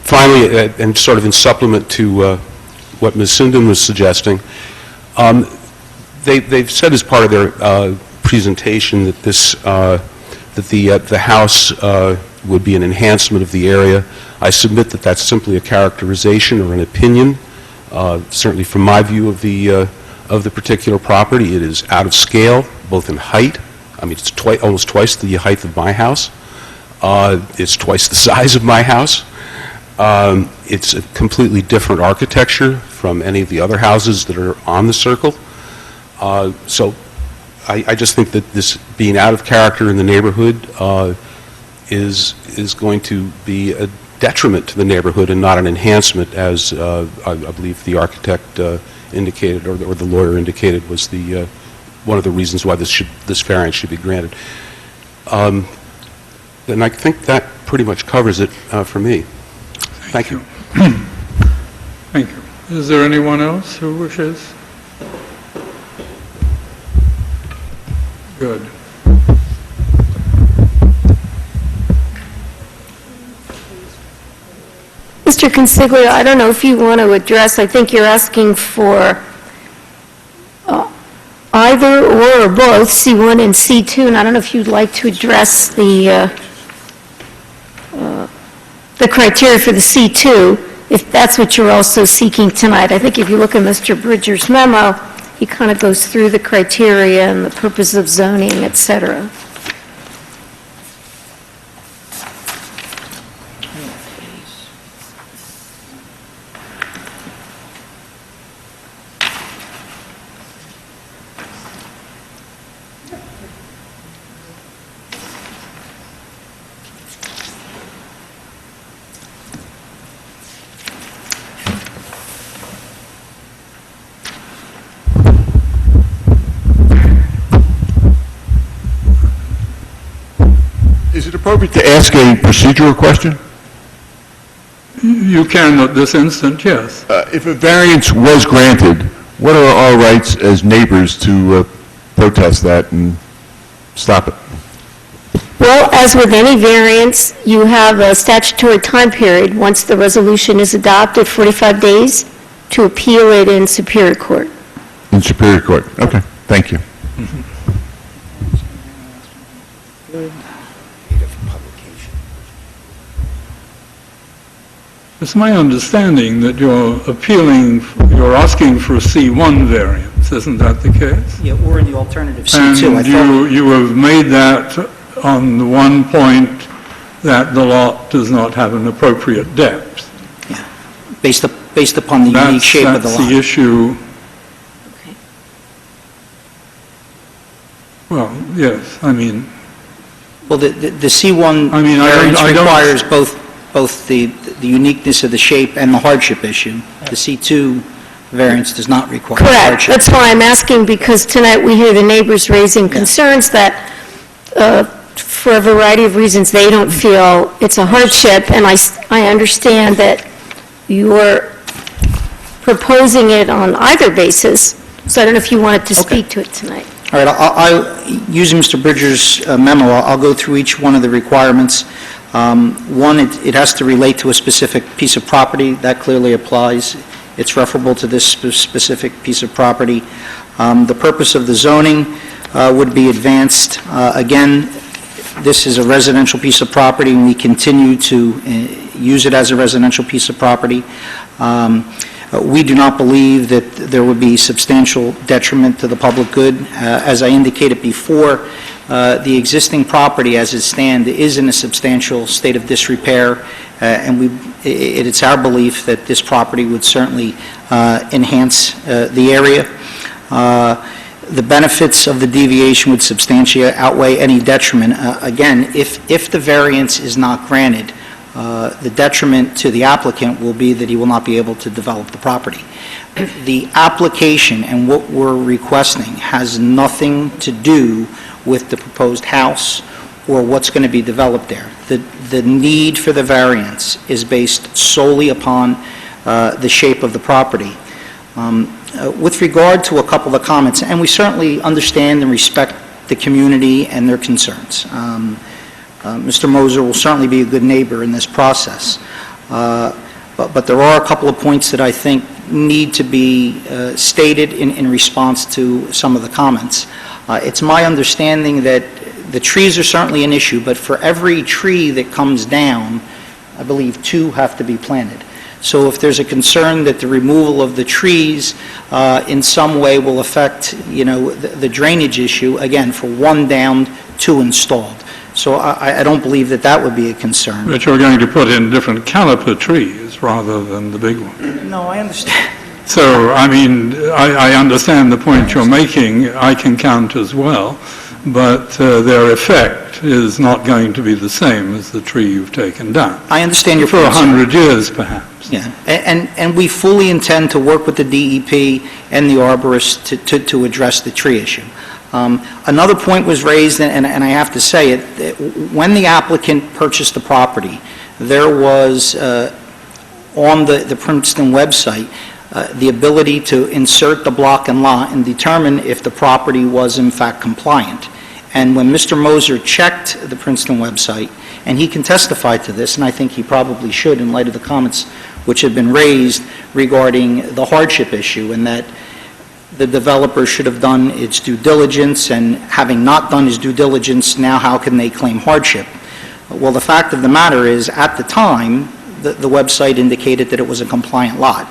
Finally, and sort of in supplement to what Ms. Sinden was suggesting, they've said as part of their presentation that the house would be an enhancement of the area. I submit that that's simply a characterization or an opinion. Certainly from my view of the particular property, it is out of scale, both in height. I mean, it's almost twice the height of my house. It's twice the size of my house. It's a completely different architecture from any of the other houses that are on the circle. So I just think that this being out of character in the neighborhood is going to be a detriment to the neighborhood and not an enhancement, as I believe the architect indicated, or the lawyer indicated, was one of the reasons why this variance should be granted. And I think that pretty much covers it for me. Thank you. Thank you. Is there anyone else who wishes? Good. Mr. Consiglio, I don't know if you want to address, I think you're asking for either or both C1 and C2, and I don't know if you'd like to address the criteria for the C2, if that's what you're also seeking tonight. I think if you look at Mr. Bridger's memo, he kind of goes through the criteria and the purpose of zoning, et cetera. Is it appropriate to ask a procedural question? You can at this instant, yes. If a variance was granted, what are our rights as neighbors to protest that and stop it? Well, as with any variance, you have a statutory time period, once the resolution is adopted, 45 days, to appeal it in Superior Court. In Superior Court? Okay, thank you. It's my understanding that you're asking for a C1 variance, isn't that the case? Yeah, or in the alternative C2. And you have made that on the one point that the lot does not have an appropriate depth. Yeah, based upon the unique shape of the lot. That's the issue. Okay. Well, yes, I mean, Well, the C1 I mean, I don't- variance I don't- requires both the uniqueness of the shape and the hardship issue. The C2 variance does not require Correct. hardship. That's why I'm asking, because tonight we hear the neighbors raising concerns that, for a variety of reasons, they don't feel it's a hardship, and I understand that you're proposing it on either basis, so I don't know if you wanted to speak to it tonight. All right, using Mr. Bridger's memo, I'll go through each one of the requirements. One, it has to relate to a specific piece of property. That clearly applies. It's referable to this specific piece of property. The purpose of the zoning would be advanced. Again, this is a residential piece of property, and we continue to use it as a residential piece of property. We do not believe that there would be substantial detriment to the public good. As I indicated before, the existing property as it stands is in a substantial state of disrepair, and it's our belief that this property would certainly enhance the area. The benefits of the deviation would substantially outweigh any detriment. Again, if the variance is not granted, the detriment to the applicant will be that he will not be able to develop the property. The application and what we're requesting has nothing to do with the proposed house or what's going to be developed there. The need for the variance is based solely upon the shape of the property. With regard to a couple of comments, and we certainly understand and respect the community and their concerns. Mr. Moser will certainly be a good neighbor in this process. But there are a couple of points that I think need to be stated in response to some of the comments. It's my understanding that the trees are certainly an issue, but for every tree that comes down, I believe 2 have to be planted. So if there's a concern that the removal of the trees in some way will affect, the drainage issue, again, for 1 down, 2 installed. So I don't believe that would be a concern. but you're going to put in different caliper trees rather than the big one. No, I understand. So, I mean, I understand the point you're making, I can count as well, but their effect is not going to be the same as the tree you've taken down. I understand your For point, sir. 100 years, perhaps. Yeah, and we fully intend to work with the DEP and the arborist to address the tree issue. Another point was raised, and I have to say it, that when the applicant purchased the property, there was, on the Princeton website, the ability to insert the block and lot and determine if the property was in fact compliant. And when Mr. Moser checked the Princeton website, and he can testify to this, and I think he probably should in light of the comments which have been raised regarding the hardship issue, and that the developer should have done its due diligence, and having not done his due diligence, now how can they claim hardship? Well, the fact of the matter is, at the time, the website indicated that it was a compliant lot,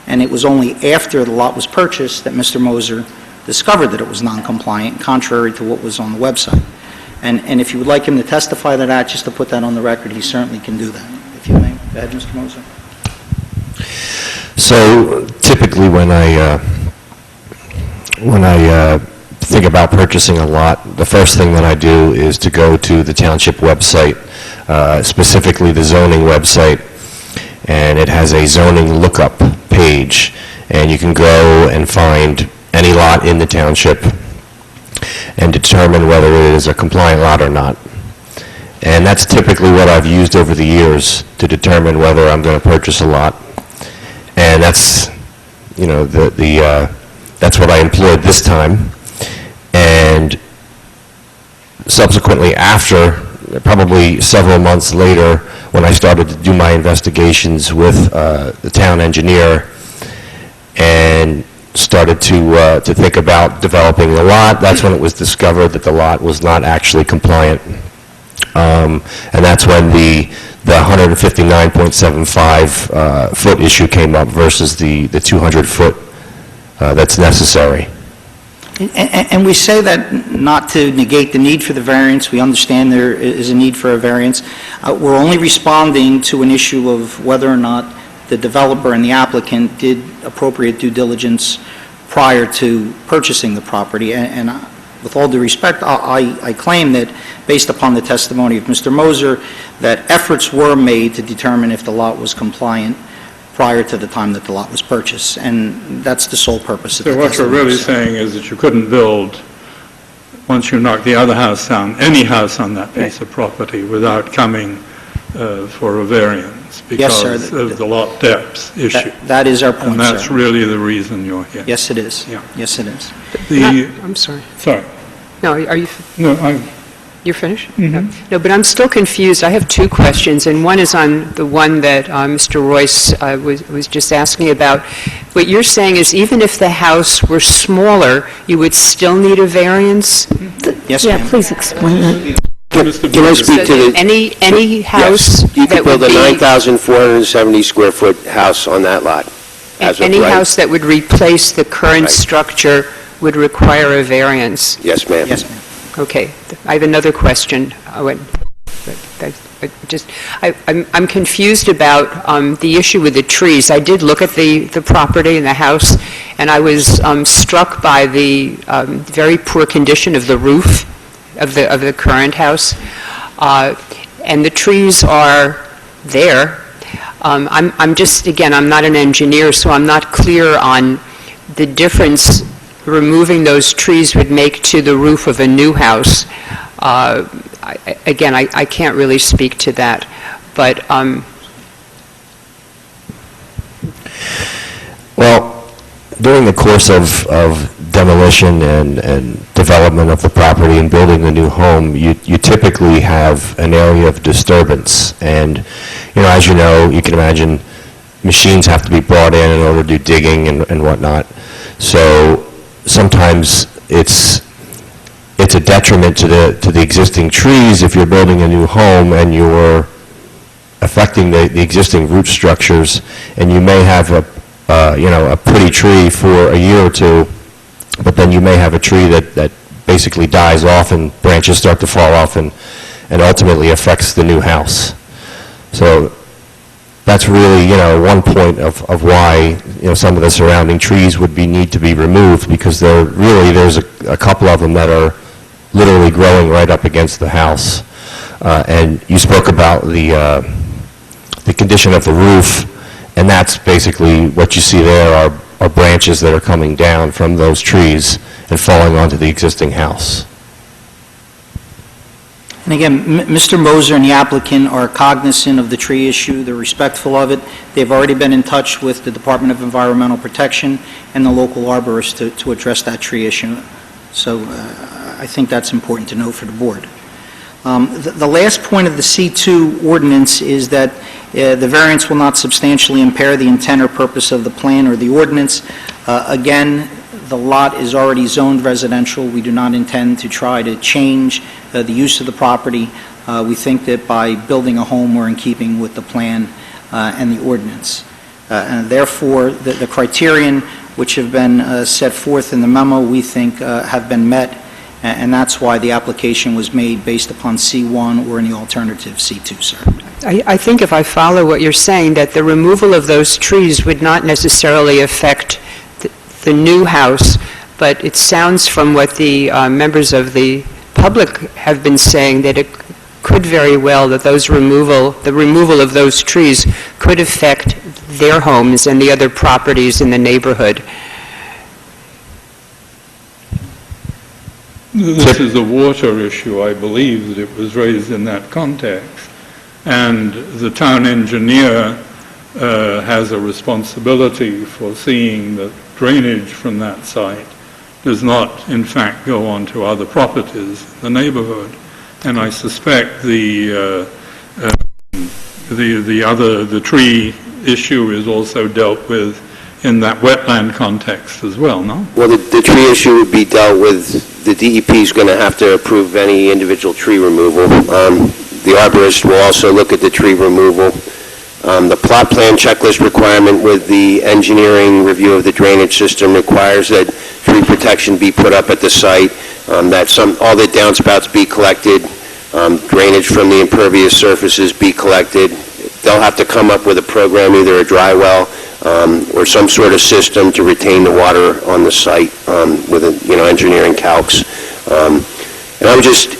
and it was only after the lot was purchased that Mr. Moser discovered that it was non-compliant, contrary to what was on the website. And if you would like him to testify to that, just to put that on the record, he certainly can do that, if you may. Go ahead, Mr. Moser. So typically when I think about purchasing a lot, the first thing that I do is to go to the township website, specifically the zoning website, and it has a zoning lookup page, and you can go and find any lot in the township and determine whether it is a compliant lot or not. And that's typically what I've used over the years to determine whether I'm going to purchase a lot. And that's, that's what I employed this time. And subsequently after, probably several months later, when I started to do my investigations with the town engineer and started to think about developing the lot, that's when it was discovered that the lot was not actually compliant. And that's when the 159.75 foot issue came up versus the 200 foot that's necessary. And we say that not to negate the need for the variance. We understand there is a need for a variance. We're only responding to an issue of whether or not the developer and the applicant did appropriate due diligence prior to purchasing the property. And with all due respect, I claim that, based upon the testimony of Mr. Moser, that efforts were made to determine if the lot was compliant prior to the time that the lot was purchased, and that's the sole purpose of the So what you're testimony. really saying is that you couldn't build, once you knock the other house down, any house on that piece of property without coming for a variance Yes, sir. because of the lot depth issue. That is our point, And that's sir. really the reason you're here. Yes, it is. Yeah. Yes, it is. I'm sorry. Sorry. No, are you, No, I'm, you're finished? Mhm. No, but I'm still confused. I have two questions, and one is on the one that Mr. Royce was just asking about. What you're saying is even if the house were smaller, you would still need a variance? Yes, Yeah, ma'am. please explain that. Can I speak to the... Any house Yes, you that could would build a be... 9,470 square foot house on that lot, as of Any right. house that would replace the current Right. structure would require a variance? Yes, ma'am. Yes, ma'am. Okay. I have another question. I'm confused about the issue with the trees. I did look at the property and the house, and I was struck by the very poor condition of the roof of the current house. And the trees are there. I'm just, again, I'm not an engineer, so I'm not clear on the difference removing those trees would make to the roof of a new house. Again, I can't really speak to that, but... Well, during the course of demolition and development of the property and building the new home, you typically have an area of disturbance. And, as you know, you can imagine machines have to be brought in order to do digging and whatnot. So sometimes it's a detriment to the existing trees if you're building a new home and you're affecting the existing root structures, and you may have a pretty tree for a year or two, but then you may have a tree that basically dies off and branches start to fall off and ultimately affects the new house. So that's really, one point of why, some of the surrounding trees would need to be removed, because there's a couple of them that are literally growing right up against the house. And you spoke about the condition of the roof, and that's basically what you see there are branches that are coming down from those trees and falling onto the existing house. And again, Mr. Moser and the applicant are cognizant of the tree issue. They're respectful of it. They've already been in touch with the Department of Environmental Protection and the local arborist to address that tree issue. So I think that's important to note for the board. The last point of the C2 ordinance is that the variance will not substantially impair the intent or purpose of the plan or the ordinance. Again, the lot is already zoned residential. We do not intend to try to change the use of the property. We think that by building a home, we're in keeping with the plan and the ordinance. And therefore, the criterion which have been set forth in the memo, we think have been met, and that's why the application was made based upon C1 or any alternative C2, sir. I think if I follow what you're saying, that the removal of those trees would not necessarily affect the new house, but it sounds from what the members of the public have been saying that it could very well, that the removal of those trees could affect their homes and the other properties in the neighborhood. this is a water issue, I believe, that it was raised in that context. And the town engineer has a responsibility for seeing that drainage from that site does not, in fact, go on to other properties in the neighborhood. And I suspect the tree issue is also dealt with in that wetland context as well, no? Well, the tree issue would be dealt with, the DEP is going to have to approve any individual tree removal. The arborist will also look at the tree removal. The plot plan checklist requirement with the engineering review of the drainage system requires that tree protection be put up at the site, that all the downspouts be collected, drainage from the impervious surfaces be collected. They'll have to come up with a program, either a dry well or some sort of system to retain the water on the site with engineering calcs. And I would just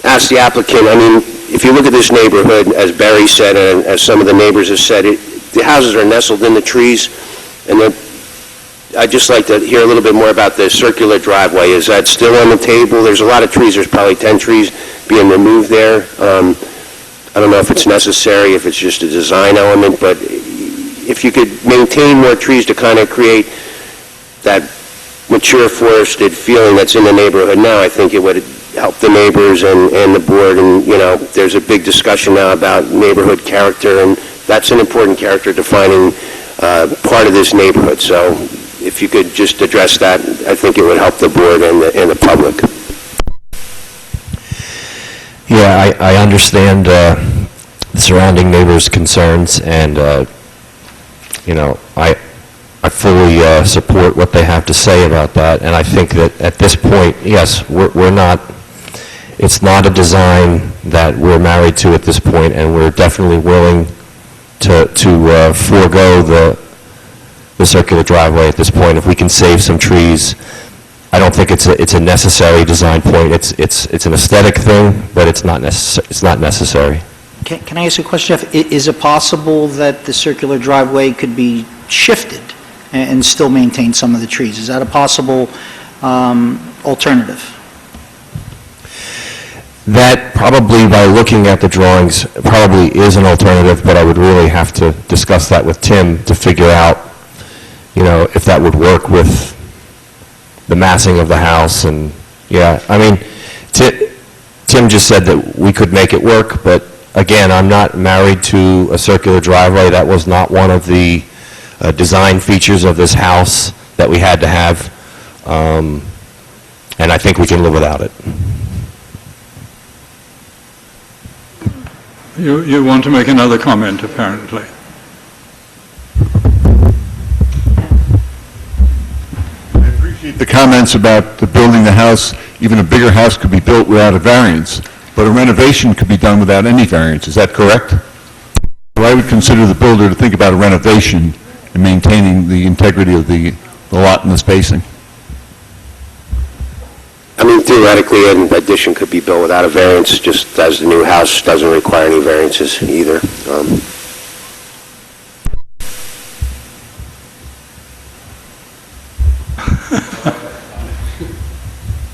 ask the applicant, I mean, if you look at this neighborhood, as Barry said, and as some of the neighbors have said, the houses are nestled in the trees, and I'd just like to hear a little bit more about the circular driveway. Is that still on the table? There's a lot of trees, there's probably 10 trees being removed there. I don't know if it's necessary, if it's just a design element, but if you could maintain more trees to kind of create that mature forested feeling that's in the neighborhood now, I think it would help the neighbors and the board. And, you know, there's a big discussion now about neighborhood character, and that's an important character defining part of this neighborhood. So if you could just address that, I think it would help the board and the public. Yeah, I understand the surrounding neighbors' concerns, and, you know, I fully support what they have to say about that, and I think that at this point, yes, we're not, it's not a design that we're married to at this point, and we're definitely willing to forego the circular driveway at this point. If we can save some trees, I don't think it's a necessary design point. It's an aesthetic thing, but it's not necessary. Can I ask a question, Jeff? Is it possible that the circular driveway could be shifted and still maintain some of the trees? Is that a possible alternative? That probably, by looking at the drawings, probably is an alternative, but I would really have to discuss that with Tim to figure out, you know, if that would work with the massing of the house. And, yeah, I mean, Tim just said that we could make it work, but again, I'm not married to a circular driveway. That was not one of the design features of this house that we had to have, and I think we can live without it. You want to make another comment, apparently. I appreciate the comments about building the house. Even a bigger house could be built without a variance, but a renovation could be done without any variance. Is that correct? So I would consider the builder to think about a renovation and maintaining the integrity of the lot and the spacing. I mean, theoretically, an addition could be built without a variance, just as the new house doesn't require any variances either.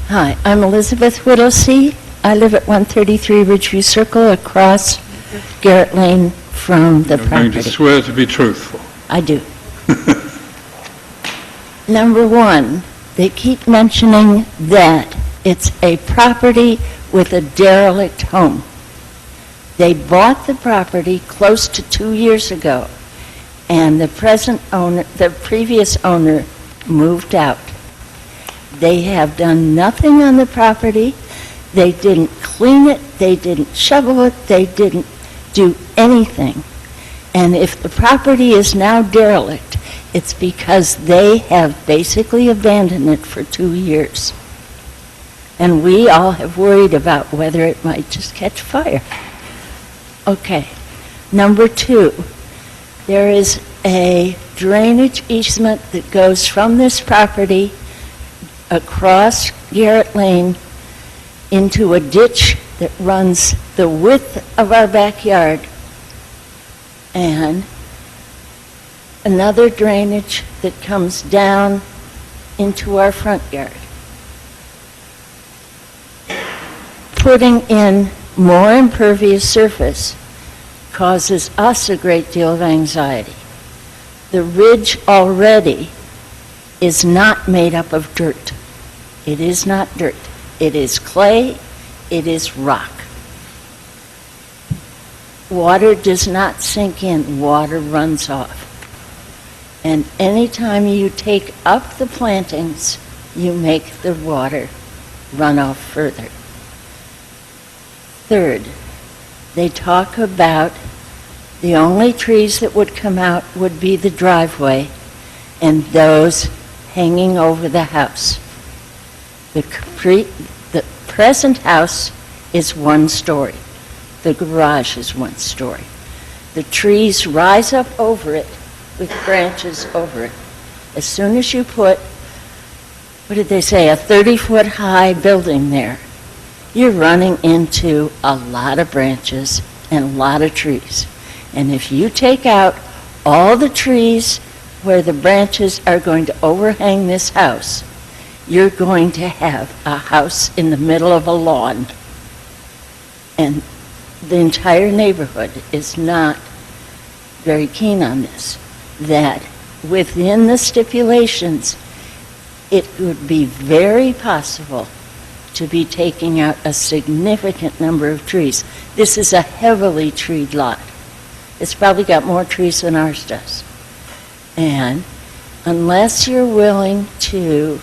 Hi, I'm Elizabeth Whittlesey. I live at 133 Ridgeview Circle, across Garrett Lane from the You're going to property. swear to be truthful. I do. Number one, they keep mentioning that it's a property with a derelict home. They bought the property close to 2 years ago, and the present owner, the previous owner, moved out. They have done nothing on the property. They didn't clean it, they didn't shovel it, they didn't do anything. And if the property is now derelict, it's because they have basically abandoned it for 2 years. And we all have worried about whether it might just catch fire. Okay. Number two, there is a drainage easement that goes from this property across Garrett Lane into a ditch that runs the width of our backyard, and another drainage that comes down into our front yard. Putting in more impervious surface causes us a great deal of anxiety. The ridge already is not made up of dirt. It is not dirt. It is clay. It is rock. Water does not sink in. Water runs off. And anytime you take up the plantings, you make the water run off further. Third, they talk about the only trees that would come out would be the driveway and those hanging over the house. The present house is 1 story. The garage is 1 story. The trees rise up over it with branches over it. As soon as you put what did they say, a 30-foot-high building there, you're running into a lot of branches and a lot of trees. And if you take out all the trees where the branches are going to overhang this house, you're going to have a house in the middle of a lawn. And the entire neighborhood is not very keen on this, that within the stipulations, it would be very possible to be taking out a significant number of trees. This is a heavily treed lot. It's probably got more trees than ours does. And unless you're willing to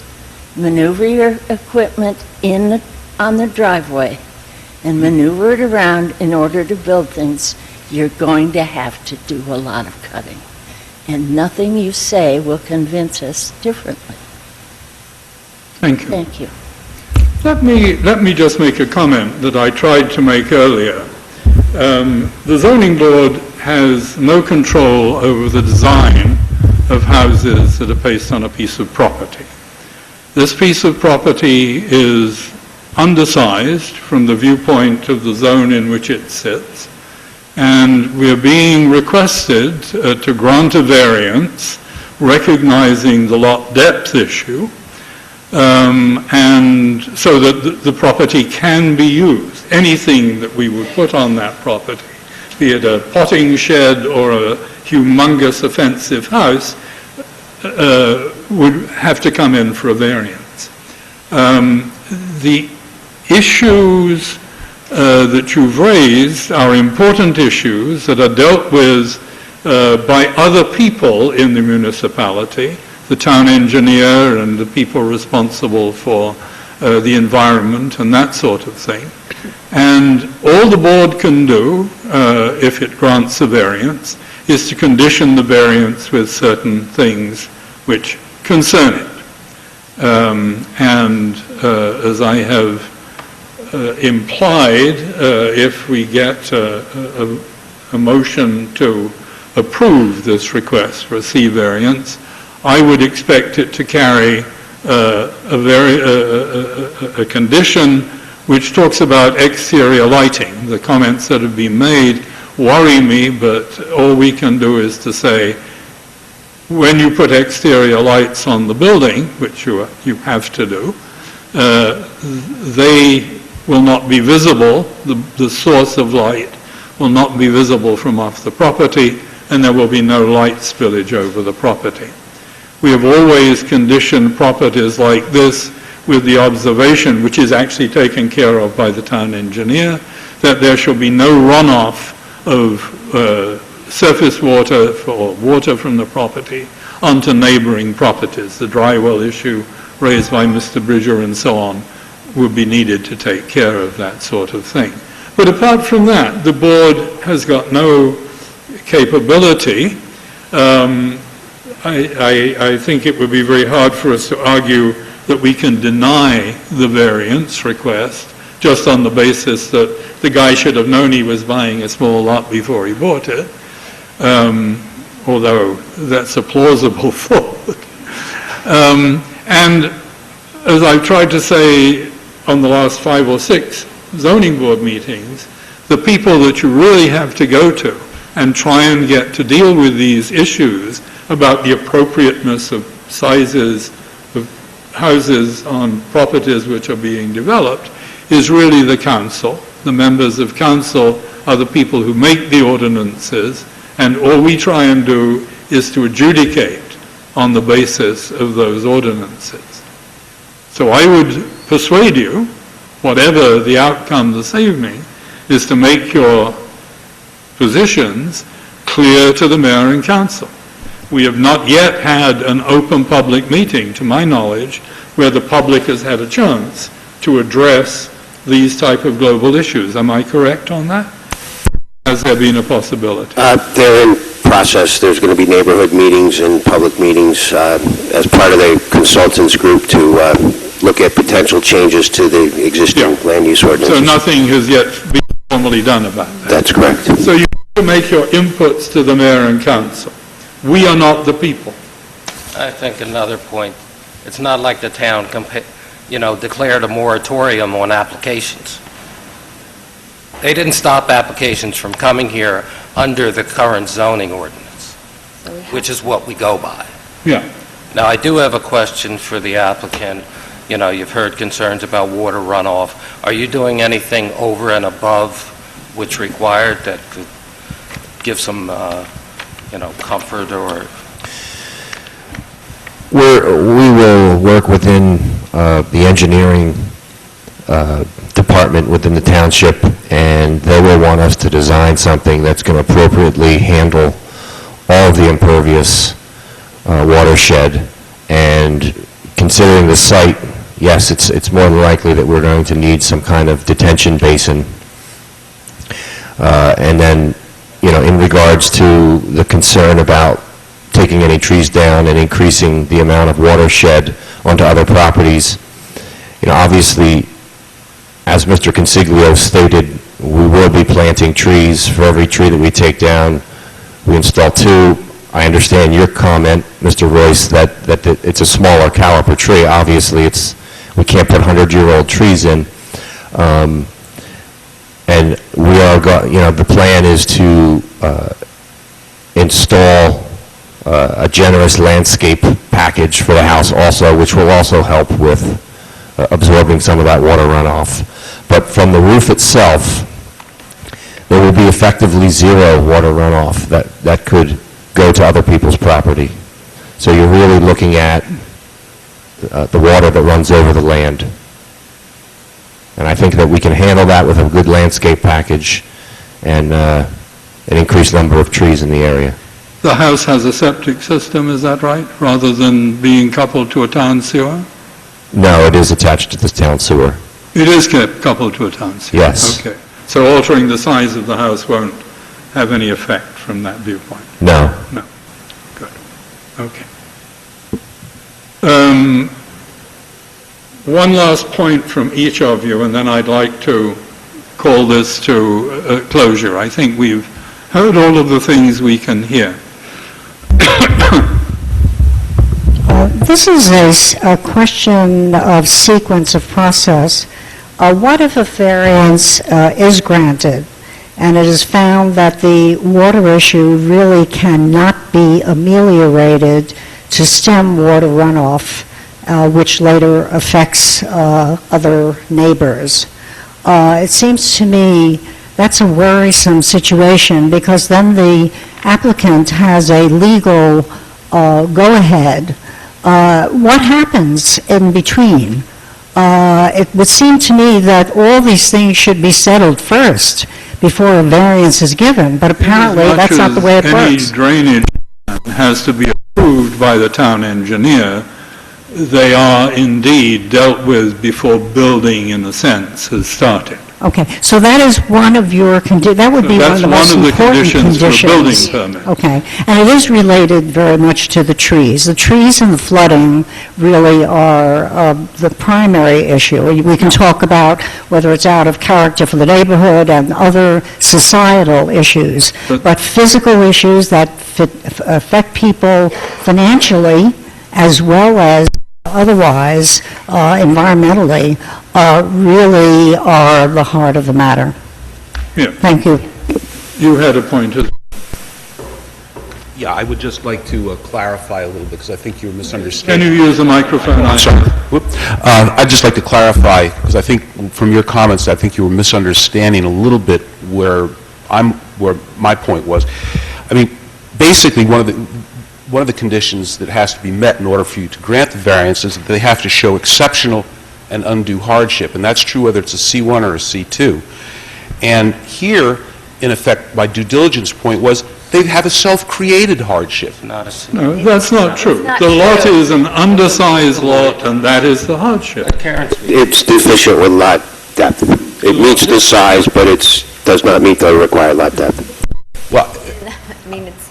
maneuver your equipment on the driveway and maneuver it around in order to build things, you're going to have to do a lot of cutting. And nothing you say will convince us differently. Thank you. Thank you. Let me just make a comment that I tried to make earlier. The zoning board has no control over the design of houses that are based on a piece of property. This piece of property is undersized from the viewpoint of the zone in which it sits, and we're being requested to grant a variance recognizing the lot depth issue, and so that the property can be used. Anything that we would put on that property, be it a potting shed or a humongous offensive house, would have to come in for a variance. The issues that you've raised are important issues that are dealt with by other people in the municipality, the town engineer and the people responsible for the environment and that sort of thing. And all the board can do, if it grants a variance, is to condition the variance with certain things which concern it. And as I have implied, if we get a motion to approve this request for a C variance, I would expect it to carry a condition which talks about exterior lighting. The comments that have been made worry me, but all we can do is to say, when you put exterior lights on the building, which you have to do, they will not be visible, the source of light will not be visible from off the property, and there will be no light spillage over the property. We have always conditioned properties like this with the observation, which is actually taken care of by the town engineer, that there shall be no runoff of surface water or water from the property onto neighboring properties. The dry well issue raised by Mr. Bridger and so on would be needed to take care of that sort of thing. But apart from that, the board has got no capability. I think it would be very hard for us to argue that we can deny the variance request just on the basis that the guy should have known he was buying a small lot before he bought it, although that's a plausible thought. And as I've tried to say on the last 5 or 6 zoning board meetings, the people that you really have to go to and try and get to deal with these issues about the appropriateness of sizes of houses on properties which are being developed is really the council. The members of council are the people who make the ordinances, and all we try and do is to adjudicate on the basis of those ordinances. So I would persuade you, whatever the outcome this evening, is to make your positions clear to the mayor and council. We have not yet had an open public meeting, to my knowledge, where the public has had a chance to address these type of global issues. Am I correct on that? Has there been a possibility? They're in process. There's going to be neighborhood meetings and public meetings as part of the consultants group to look at potential changes to the existing land use ordinances. So nothing has yet been formally done about that? That's correct. So you have to make your inputs to the mayor and council. We are not the people. I think another point It's not like the town, declared a moratorium on applications. They didn't stop applications from coming here under the current zoning ordinance, which is what we go by. Yeah. Now, I do have a question for the applicant. You've heard concerns about water runoff. Are you doing anything over and above what's required that could give some, comfort or? We will work within the engineering department within the township, and they will want us to design something that's going to appropriately handle all of the impervious watershed. And considering the site, yes, it's more than likely that we're going to need some kind of detention basin. And then, in regards to the concern about taking any trees down and increasing the amount of watershed onto other properties, obviously, as Mr. Consiglio stated, we will be planting trees. For every tree that we take down, we install 2. I understand your comment, Mr. Royce, that it's a smaller caliper tree. Obviously, we can't put 100-year-old trees in. And we are, the plan is to install a generous landscape package for the house also, which will also help with absorbing some of that water runoff. But from the roof itself, there will be effectively 0 water runoff that could go to other people's property. So you're really looking at the water that runs over the land. And I think that we can handle that with a good landscape package and an increased number of trees in the area. The house has a septic system, is that right, rather than being coupled to a town sewer? No, it is attached to the town sewer. It is coupled to a town sewer? Yes. Okay. So altering the size of the house won't have any effect from that viewpoint? No. No. Good. Okay. One last point from each of you, and then I'd like to call this to closure. I think we've heard all of the things we can hear. This is a question of sequence of process. What if a variance is granted and it is found that the water issue really cannot be ameliorated to stem water runoff, which later affects other neighbors? It seems to me that's a worrisome situation, because then the applicant has a legal go-ahead. What happens in between? It would seem to me that all these things should be settled first before a variance is given, but apparently that's not the way it works. Any drainage has to be approved by the town engineer. They are indeed dealt with before building, in a sense, has started. Okay, so that is one of your that would be one of the most important conditions. That's one of the conditions for a building permit. Okay, and it is related very much to the trees. The trees and the flooding really are the primary issue. We can talk about whether it's out of character for the neighborhood and other societal issues, but physical issues that affect people financially as well as otherwise, environmentally, really are the heart of the matter. Yeah. Thank you. You had a point. Yeah, I would just like to clarify a little bit, because I think you're misunderstanding. Can you use the microphone? I'm sorry. I'd just like to clarify, because I think from your comments, I think you were misunderstanding a little bit where my point was. I mean, basically, one of the conditions that has to be met in order for you to grant the variance is that they have to show exceptional and undue hardship, and that's true whether it's a C1 or a C2. And here, in effect, my due diligence point was they have a self-created hardship. Not a C. No, that's not true. not The lot true. is an undersized lot, and that is the hardship. It's deficient with lot depth. It meets the size, but it does not meet the required lot depth. Well, I mean, it's,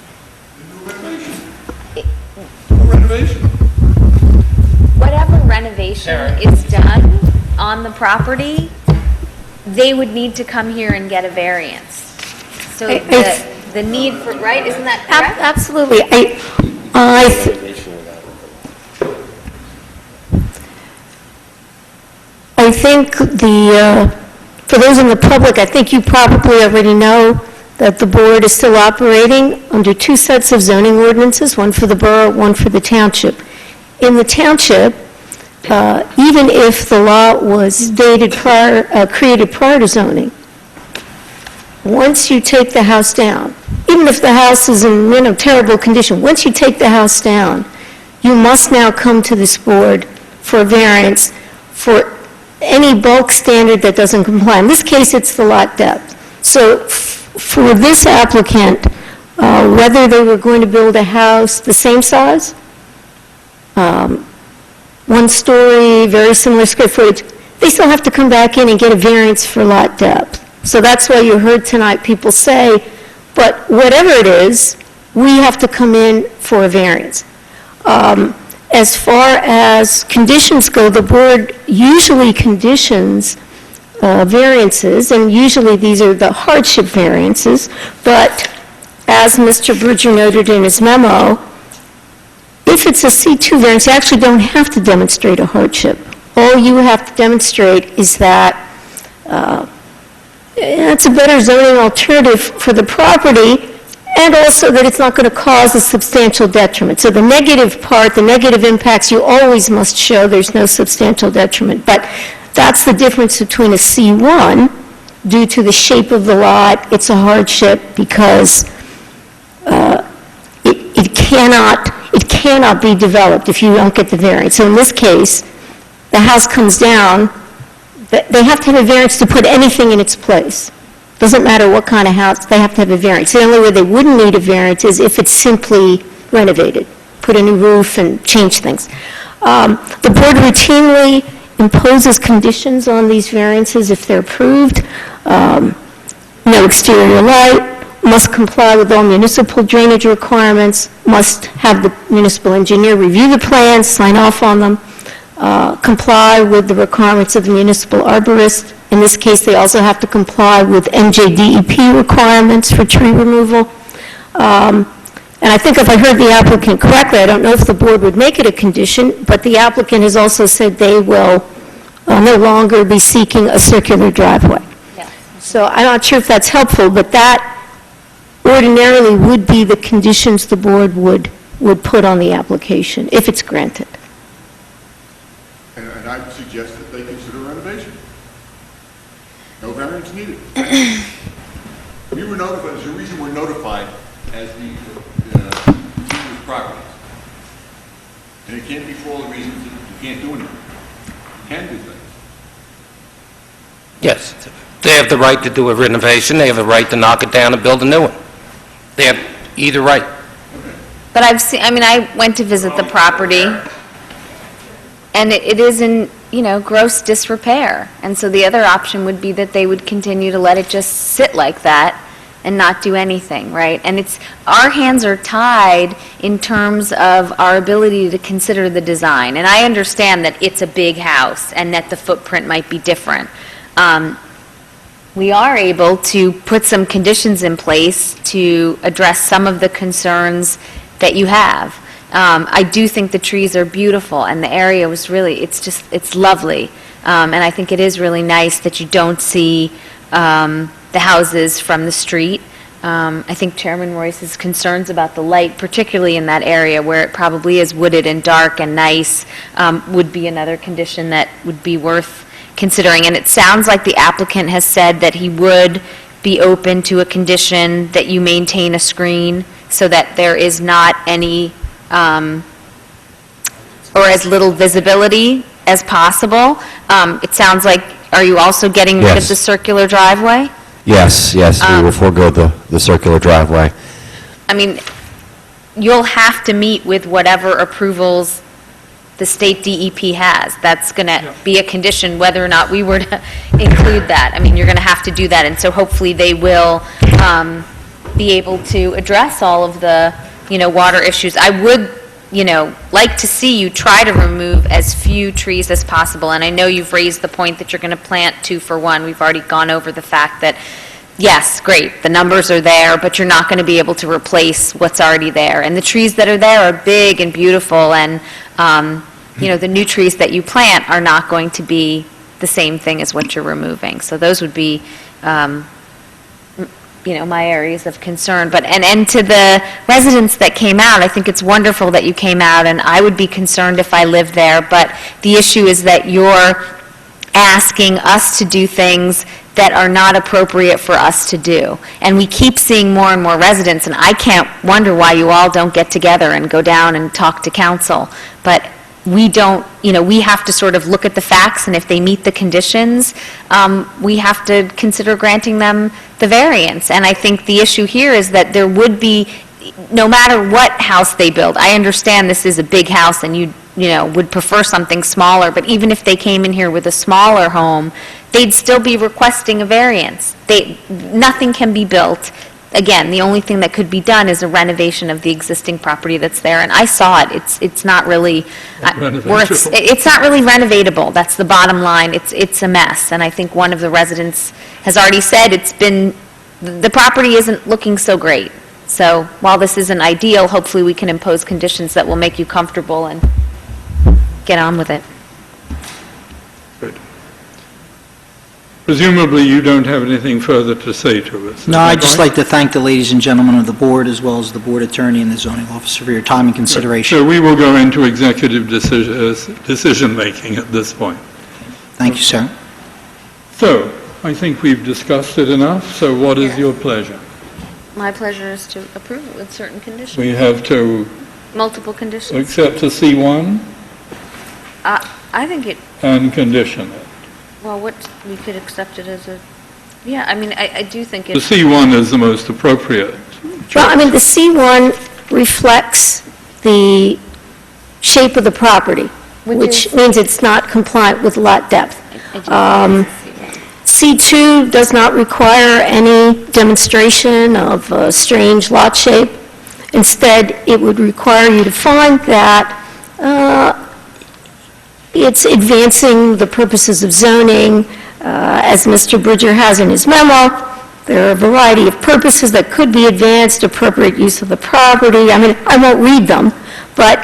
Renovation. whatever renovation is done on the property, they would need to come here and get a variance. So the need for, right, isn't that correct? Absolutely. think for those in the public, I think you probably already know that the board is still operating under two sets of zoning ordinances, one for the borough, one for the township. In the township, even if the lot was created prior to zoning, once you take the house down, even if the house is in, terrible condition, once you take the house down, you must now come to this board for a variance for any bulk standard that doesn't comply. In this case, it's the lot depth. So for this applicant, whether they were going to build a house the same size, one story, very similar square footage, they still have to come back in and get a variance for lot depth. So that's why you heard tonight people say, but whatever it is, we have to come in for a variance. As far as conditions go, the board usually conditions variances, and usually these are the hardship variances, but as Mr. Bridger noted in his memo, if it's a C2 variance, you actually don't have to demonstrate a hardship. All you have to demonstrate is that it's a better zoning alternative for the property, and also that it's not going to cause a substantial detriment. So the negative part, the negative impacts, you always must show there's no substantial detriment. But that's the difference between a C1, due to the shape of the lot, it's a hardship because it cannot be developed if you don't get the variance. So in this case, the house comes down, they have to have a variance to put anything in its place. Doesn't matter what kind of house, they have to have a variance. The only way they wouldn't need a variance is if it's simply renovated, put a new roof and change things. The board routinely imposes conditions on these variances if they're approved. No exterior light, must comply with all municipal drainage requirements, must have the municipal engineer review the plans, sign off on them, comply with the requirements of the municipal arborist. In this case, they also have to comply with NJDEP requirements for tree removal. And I think if I heard the applicant correctly, I don't know if the board would make it a condition, but the applicant has also said they will no longer be seeking a circular driveway. Yes. So I'm not sure if that's helpful, but that ordinarily would be the conditions the board would put on the application, if it's granted. And I would suggest that they consider renovation. No variance needed. We were notified, there's a reason we're notified as the continuous properties. And it can't be for all the reasons that you can't do anything. You can do things. Yes, they have the right to do a renovation, they have the right to knock it down and build a new one. They have either right. But I went to visit the property, and it is in, gross disrepair. And so the other option would be that they would continue to let it just sit like that and not do anything, right? And our hands are tied in terms of our ability to consider the design. And I understand that it's a big house and that the footprint might be different. We are able to put some conditions in place to address some of the concerns that you have. I do think the trees are beautiful, and the area was really, it's lovely. And I think it is really nice that you don't see the houses from the street. I think Chairman Royce's concerns about the light, particularly in that area where it probably is wooded and dark and nice, would be another condition that would be worth considering. And it sounds like the applicant has said that he would be open to a condition that you maintain a screen so that there is not any, or as little visibility as possible. It sounds like, are you also getting rid of Yes. the circular driveway? Yes, we will forego the circular driveway. I mean, you'll have to meet with whatever approvals the state DEP has. That's going to be a condition whether or not we were to include that. I mean, you're going to have to do that, and so hopefully they will be able to address all of the, water issues. I would, like to see you try to remove as few trees as possible, and I know you've raised the point that you're going to plant 2 for 1. We've already gone over the fact that, yes, great, the numbers are there, but you're not going to be able to replace what's already there. And the trees that are there are big and beautiful, and, the new trees that you plant are not going to be the same thing as what you're removing. So those would be, my areas of concern. But, and to the residents that came out, I think it's wonderful that you came out, and I would be concerned if I lived there, but the issue is that you're asking us to do things that are not appropriate for us to do. And we keep seeing more and more residents, and I can't wonder why you all don't get together and go down and talk to council. But we don't, we have to sort of look at the facts, and if they meet the conditions, we have to consider granting them the variance. And I think the issue here is that there would be, no matter what house they build, I understand this is a big house and you would prefer something smaller, but even if they came in here with a smaller home, they'd still be requesting a variance. Nothing can be built. Again, the only thing that could be done is a renovation of the existing property that's there, and I saw it. It's not really it's not really renovatable. That's the bottom line. It's a mess, and I think one of the residents has already said the property isn't looking so great. So while this isn't ideal, hopefully we can impose conditions that will make you comfortable and get on with it. Good. Presumably, you don't have anything further to say to us. No, I'd just like to thank the ladies and gentlemen of the board, as well as the board attorney and the zoning officer for your time and consideration. So we will go into executive decision-making at this point. Thank you, sir. So, I think we've discussed it enough, so what is your pleasure? My pleasure is to approve it with certain conditions. We have to Multiple conditions. accept a C1 I think it, and condition it. well, we could accept it as a, yeah, I mean, I do think The it's, C1 is the most appropriate. Well, I mean, the C1 reflects the shape of the property, which means it's not compliant with lot depth. C2 does not require any demonstration of a strange lot shape. Instead, it would require you to find that it's advancing the purposes of zoning. As Mr. Bridger has in his memo, there are a variety of purposes that could be advanced, appropriate use of the property. I mean, I won't read them, but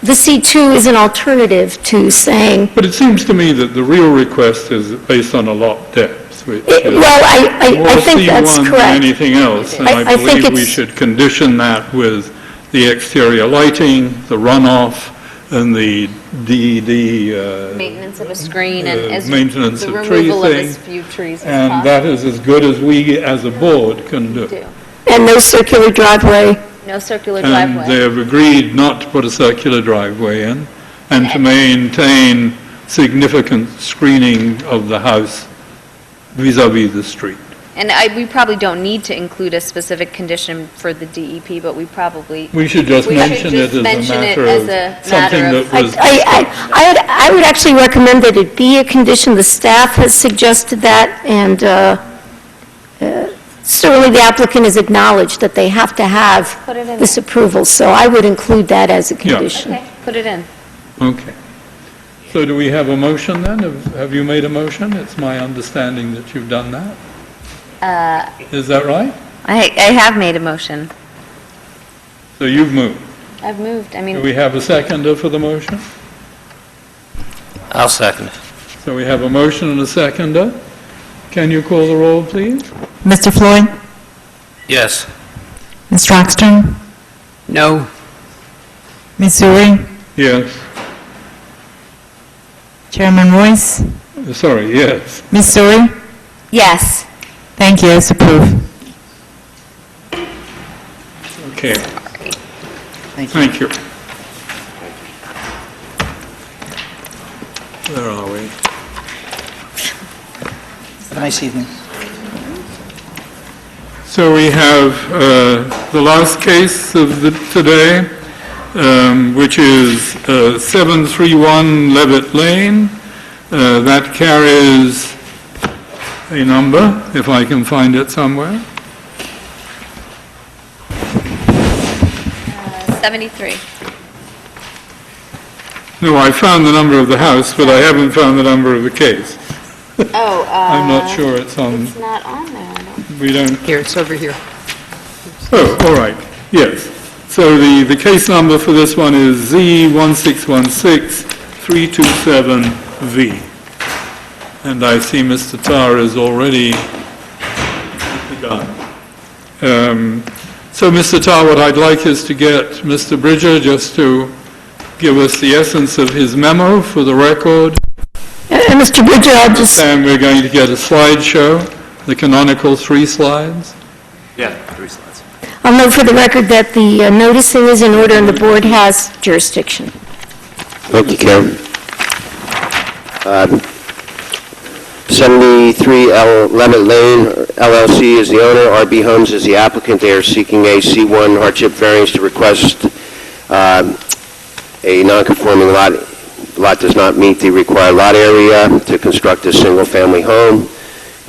the C2 is an alternative to saying... But it seems to me that the real request is based on a lot depth, which is I think that's more C1 correct. than anything else, and I think believe we it's- should condition that with the exterior lighting, the runoff, and the DED... maintenance of a screen and as maintenance the of tree removal of thing, as few trees as and possible. that is as good as we, as a board, can do. And no circular driveway. No circular And driveway. they have agreed not to put a circular driveway in, and to maintain significant screening of the house vis-à-vis the street. And we probably don't need to include a specific condition for the DEP, but we probably... We should just mention it as a matter of something that was... I would actually recommend that it be a condition. The staff has suggested that, and certainly the applicant has acknowledged that they have to have Put it in this approval, so I would include that as a Yeah. condition. Okay, put it in. Okay. So do we have a motion then? Have you made a motion? It's my understanding that you've done that. Is that right? I have made a motion. So you've moved. I've moved, I mean... Do we have a seconder for the motion? I'll second it. So we have a motion and a seconder. Can you call the roll, please? Mr. Floyd? Yes. Ms. Rockstrom? No. Ms. Zuri? Yes. Chairman Royce? Sorry, yes. Ms. Zuri? Yes. Thank you, it's approved. Okay. Thank you. Thank you. Where are we? Have a nice evening. So we have the last case of today, which is 731 Leavitt Lane. That carries a number, if I can find it somewhere. 73. No, I found the number of the house, but I haven't found the number of the case. Oh, I'm not sure it's on, It's not on there, I don't... we don't, Here, it's over here. oh, all right, yes. So the case number for this one is Z1616-327 V. And I see Mr. Tarr is already begun. So, Mr. Tarr, what I'd like is to get Mr. Bridger just to give us the essence of his memo for the record. And Mr. Bridger, I'll just... And we're going to get a slideshow, the canonical 3 slides. Yeah, 3 slides. I'll note for the record that the noticing is in order and the board has jurisdiction. Thank you, Karen. 73 Leavitt Lane LLC is the owner. RB Homes is the applicant. They are seeking a C1 hardship variance to request a non-conforming lot. Lot does not meet the required lot area to construct a single-family home.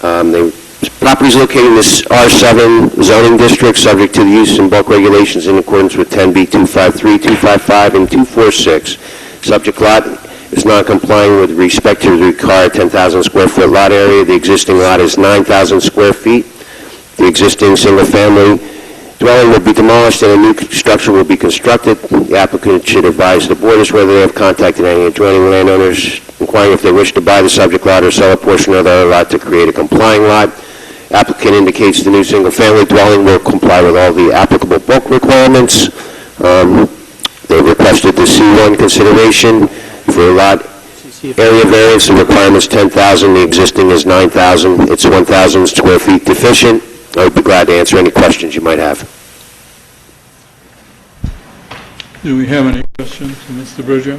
The property is located in this R7 zoning district, subject to the use and bulk regulations in accordance with 10B 253, 255, and 246. Subject lot is non-complying with respect to the required 10,000 square foot lot area. The existing lot is 9,000 square feet. The existing single-family dwelling will be demolished and a new structure will be constructed. The applicant should advise the board as whether they have contacted any adjoining landowners inquiring if they wish to buy the subject lot or sell a portion of the other lot to create a complying lot. Applicant indicates the new single-family dwelling will comply with all the applicable bulk requirements. They requested the C1 consideration for lot area variance. The requirement is 10,000. The existing is 9,000. It's 1,000 square feet deficient. I would be glad to answer any questions you might have. Do we have any questions for Mr. Bridger?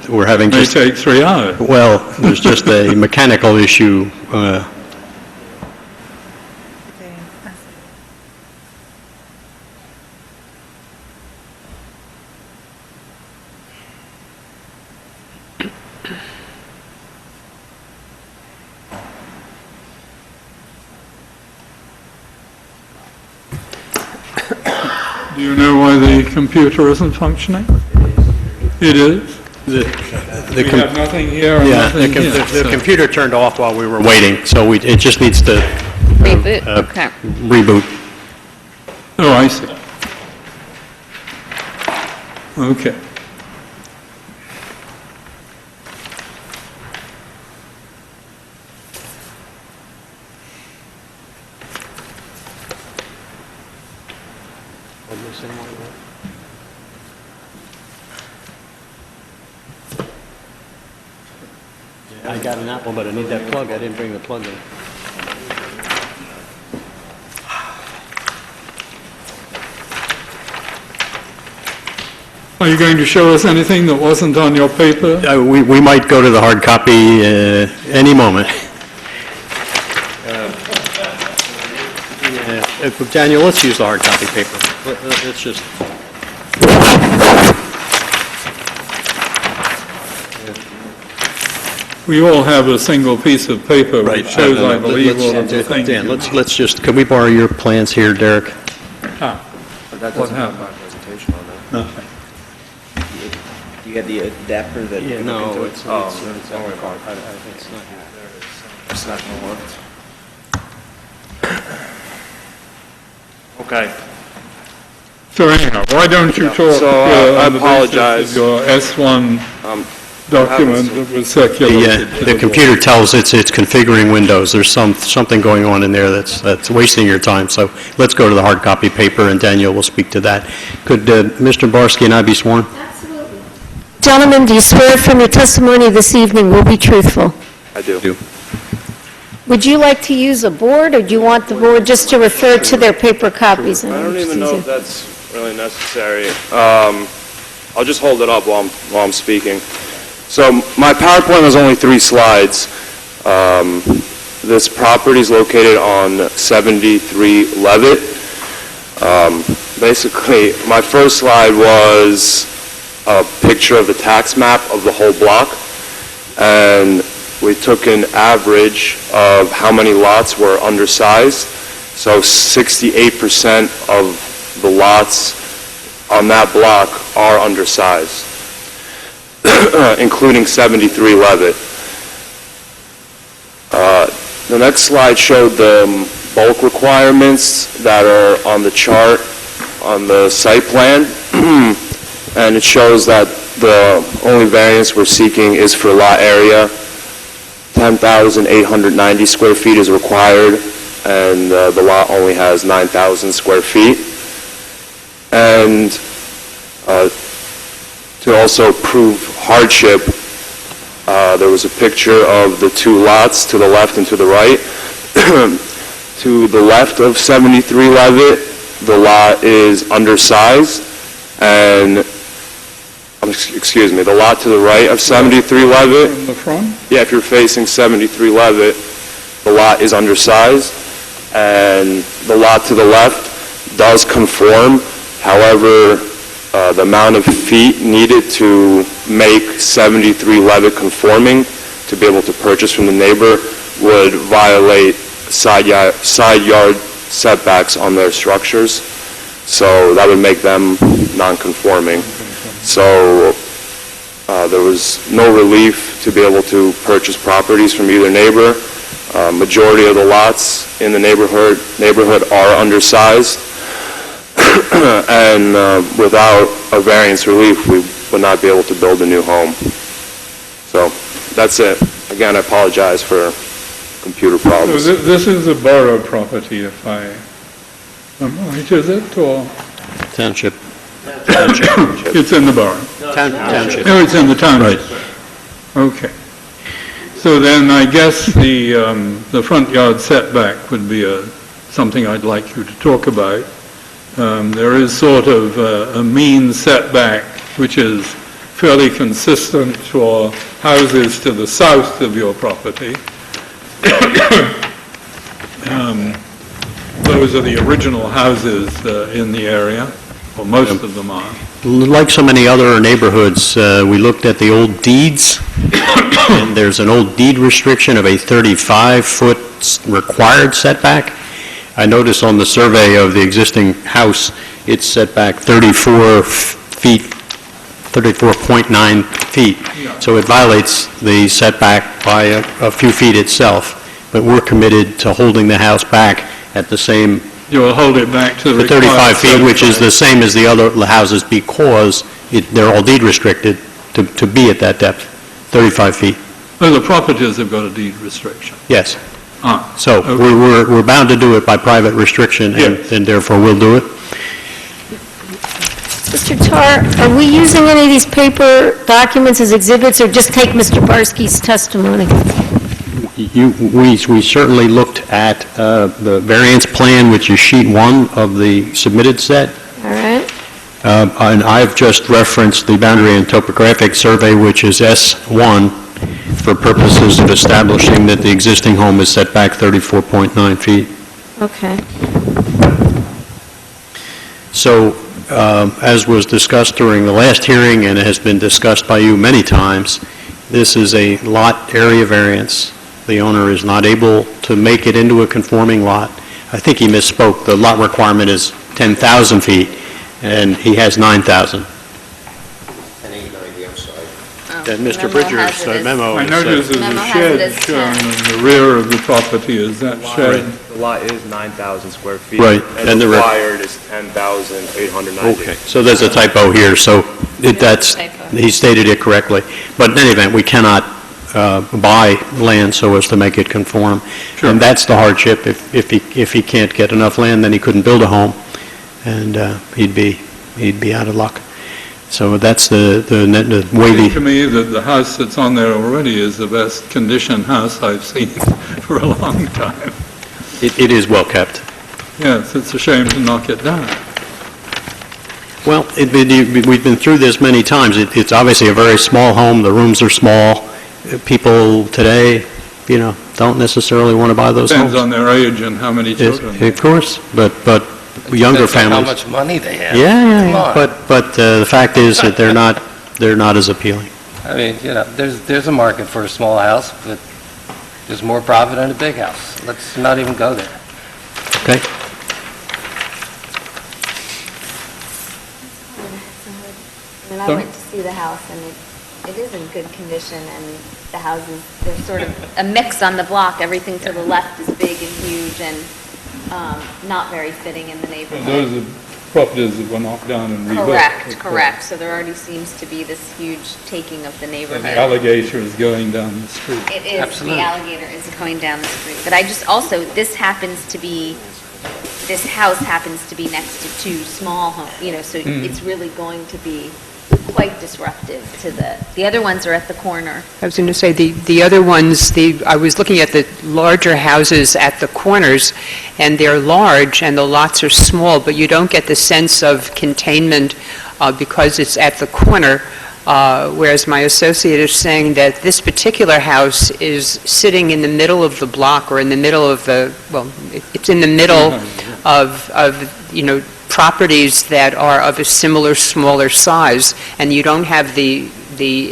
We're having May just... take 3 hours. Well, there's just a mechanical issue. Do you know why the computer isn't functioning? It is? We have nothing here and Yeah, nothing here. the computer turned off while we were waiting, so it just needs to Reboot, okay. reboot. Oh, I see. Okay. I got an Apple, but I need that plug. I didn't bring the plug in. Are you going to show us anything that wasn't on your paper? We might go to the hard copy any moment. Daniel, let's use the hard copy paper. Let's just... We all have a single piece of paper Right. which shows, I believe, all of the things. Dan, let's just, can we borrow your plans here, Derek? What happened? Presentation on that. Okay. Do you have the adapter that? Yeah, no, it's don't worry about it. It's not here. It's not going to work. Okay. So anyhow, why don't you talk So, I on the basis apologize. of your S1 document that was circulated? The computer tells it's configuring Windows. There's something going on in there that's wasting your time. So let's go to the hard copy paper, and Daniel will speak to that. Could Mr. Barsky and I be sworn? Absolutely. Gentlemen, do you swear from your testimony this evening will be truthful? I do. Would you like to use a board, or do you want the board just to refer to their paper copies? I don't even know if that's really necessary. I'll just hold it up while I'm speaking. So my PowerPoint was only 3 slides. This property is located on 73 Leavitt. Basically, my first slide was a picture of the tax map of the whole block, and we took an average of how many lots were undersized. So 68% of the lots on that block are undersized, including 73 Leavitt. The next slide showed the bulk requirements that are on the chart on the site plan. And it shows that the only variance we're seeking is for lot area. 10,890 square feet is required, and the lot only has 9,000 square feet. And to also prove hardship, there was a picture of the two lots to the left and to the right. To the left of 73 Leavitt, the lot is undersized, and, excuse me, the lot to the right of 73 Leavitt. From the front? Yeah, if you're facing 73 Leavitt, the lot is undersized, and the lot to the left does conform. However, the amount of feet needed to make 73 Leavitt conforming to be able to purchase from the neighbor would violate side yard setbacks on their structures. So that would make them non-conforming. So there was no relief to be able to purchase properties from either neighbor. Majority of the lots in the neighborhood are undersized. And without a variance relief, we would not be able to build a new home. So that's it. Again, I apologize for computer problems. So this is a borough property, if I am right, is it, or? Township. It's in the borough? Township. No, it's in the township. Okay. So then I guess the front yard setback would be something I'd like you to talk about. There is sort of a mean setback, which is fairly consistent for houses to the south of your property. Those are the original houses in the area, or most of them are. Like so many other neighborhoods, we looked at the old deeds, and there's an old deed restriction of a 35-foot required setback. I noticed on the survey of the existing house, it's set back 34.9 feet. So it violates the setback by a few feet itself. But we're committed to holding the house back at the same... You'll hold it back to the 35 feet, which is the same as the other houses because they're all deed restricted to be at that depth, 35 feet. Well, the properties have got a deed restriction. Yes. So okay. we're bound to do it by private restriction, and therefore we'll do it. Mr. Tarr, are we using any of these paper documents as exhibits, or just take Mr. Barsky's testimony? We certainly looked at the variance plan, which is sheet 1 of the submitted set. All right. And I've just referenced the boundary and topographic survey, which is S1, for purposes of establishing that the existing home is set back 34.9 feet. Okay. So, as was discussed during the last hearing and has been discussed by you many times, this is a lot area variance. The owner is not able to make it into a conforming lot. I think he misspoke. The lot requirement is 10,000 feet, and he has 9,000. And Mr. Bridger's memo I noticed there's a shed shown in the rear of the property. Is that shed? The lot is 9,000 square feet. Right. And the required is 10,890. Okay, so there's a typo here, so he stated it correctly. But in any event, we cannot buy land so as to make it conform. Sure. And that's the hardship. If he can't get enough land, then he couldn't build a home, and he'd be out of luck. So that's the way It seems to me that the house that's on there already is the best conditioned house I've seen for a long time. It is well kept. Yes, it's a shame to knock it down. Well, we've been through this many times. It's obviously a very small home. The rooms are small. People today, don't necessarily want to buy those homes. Depends on their age and how many children. Of course, but younger Depends on families. how much money they have. Yeah. Come on. But the fact is that they're not as appealing. I mean, there's a market for a small house, but there's more profit in a big house. Let's not even go there. Okay. I mean, I went to see the house, and it is in good condition, and the houses, they're sort of a mix on the block. Everything to the left is big and huge and not very fitting in the And neighborhood. those are properties that were knocked down and rebuilt. Correct. So there already seems to be this huge taking of the And neighborhood. the alligator is going down the street. It is, Absolutely. the alligator is going down the street. But I just also, this house happens to be next to two small homes, so it's really going to be quite disruptive to the other ones are at the corner. I was going to say, the other ones, I was looking at the larger houses at the corners, and they're large, and the lots are small, but you don't get the sense of containment because it's at the corner, whereas my associate is saying that this particular house is sitting in the middle of the block, or in the middle of it's in the middle of properties that are of a similar, smaller size, and you don't have the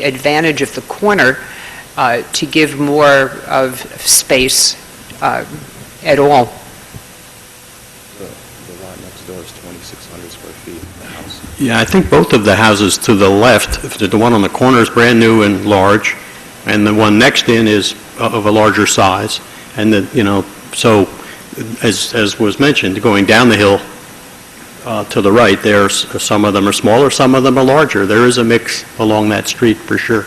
advantage of the corner to give more of space at all. The lot next door is 2,600 square feet, the house. Yeah, I think both of the houses to the left, the one on the corner is brand new and large, and the one next in is of a larger size. And so as was mentioned, going down the hill to the right, some of them are smaller, some of them are larger. There is a mix along that street for sure.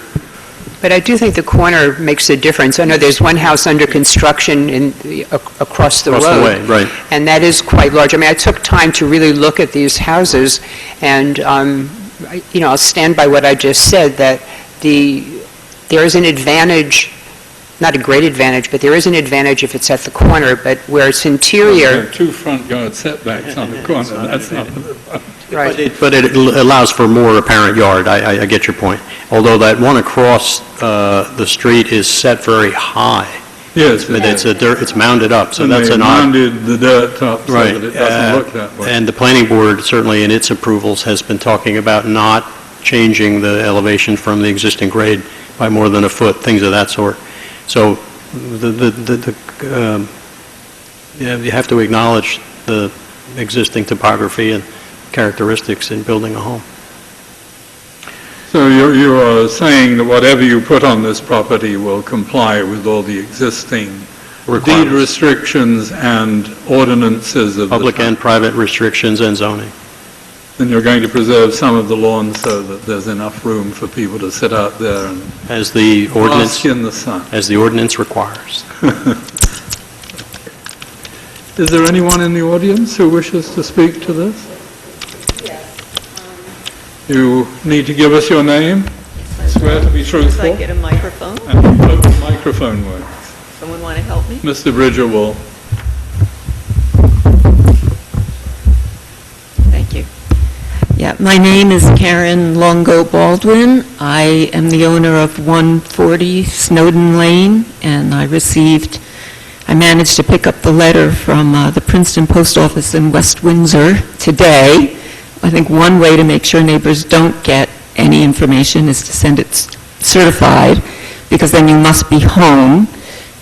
But I do think the corner makes a difference. I know there's one house under construction across the road. Across the way, right. And that is quite large. I mean, I took time to really look at these houses, and, I'll stand by what I just said, that there is an advantage, not a great advantage, but there is an advantage if it's at the corner, but where it's interior. Two front yard setbacks on the corner, that's not... Right. But it allows for more apparent yard, I get your point. Although that one across the street is set very high. Yes. But it's mounded up, so And that's they an odd... rounded the dirt up so Right. that it doesn't look that way. And the planning board, certainly in its approvals, has been talking about not changing the elevation from the existing grade by more than a foot, things of that sort. So you have to acknowledge the existing topography and characteristics in building a home. So you are saying that whatever you put on this property will comply with all the existing deed Requirements. restrictions and ordinances of the Public town? and private restrictions and zoning. And you're going to preserve some of the lawn so that there's enough room for people to sit out there and As the ordinance, bask in the sun. as the ordinance requires. Is there anyone in the audience who wishes to speak to this? You need to give us your name, swear to be truthful, I'd like to get a microphone. and hope the microphone works. Someone want to help me? Mr. Bridger will... Thank you. Yeah, my name is Karen Longo Baldwin. I am the owner of 140 Snowden Lane, and I managed to pick up the letter from the Princeton Post Office in West Windsor today. I think one way to make sure neighbors don't get any information is to send it certified, because then you must be home,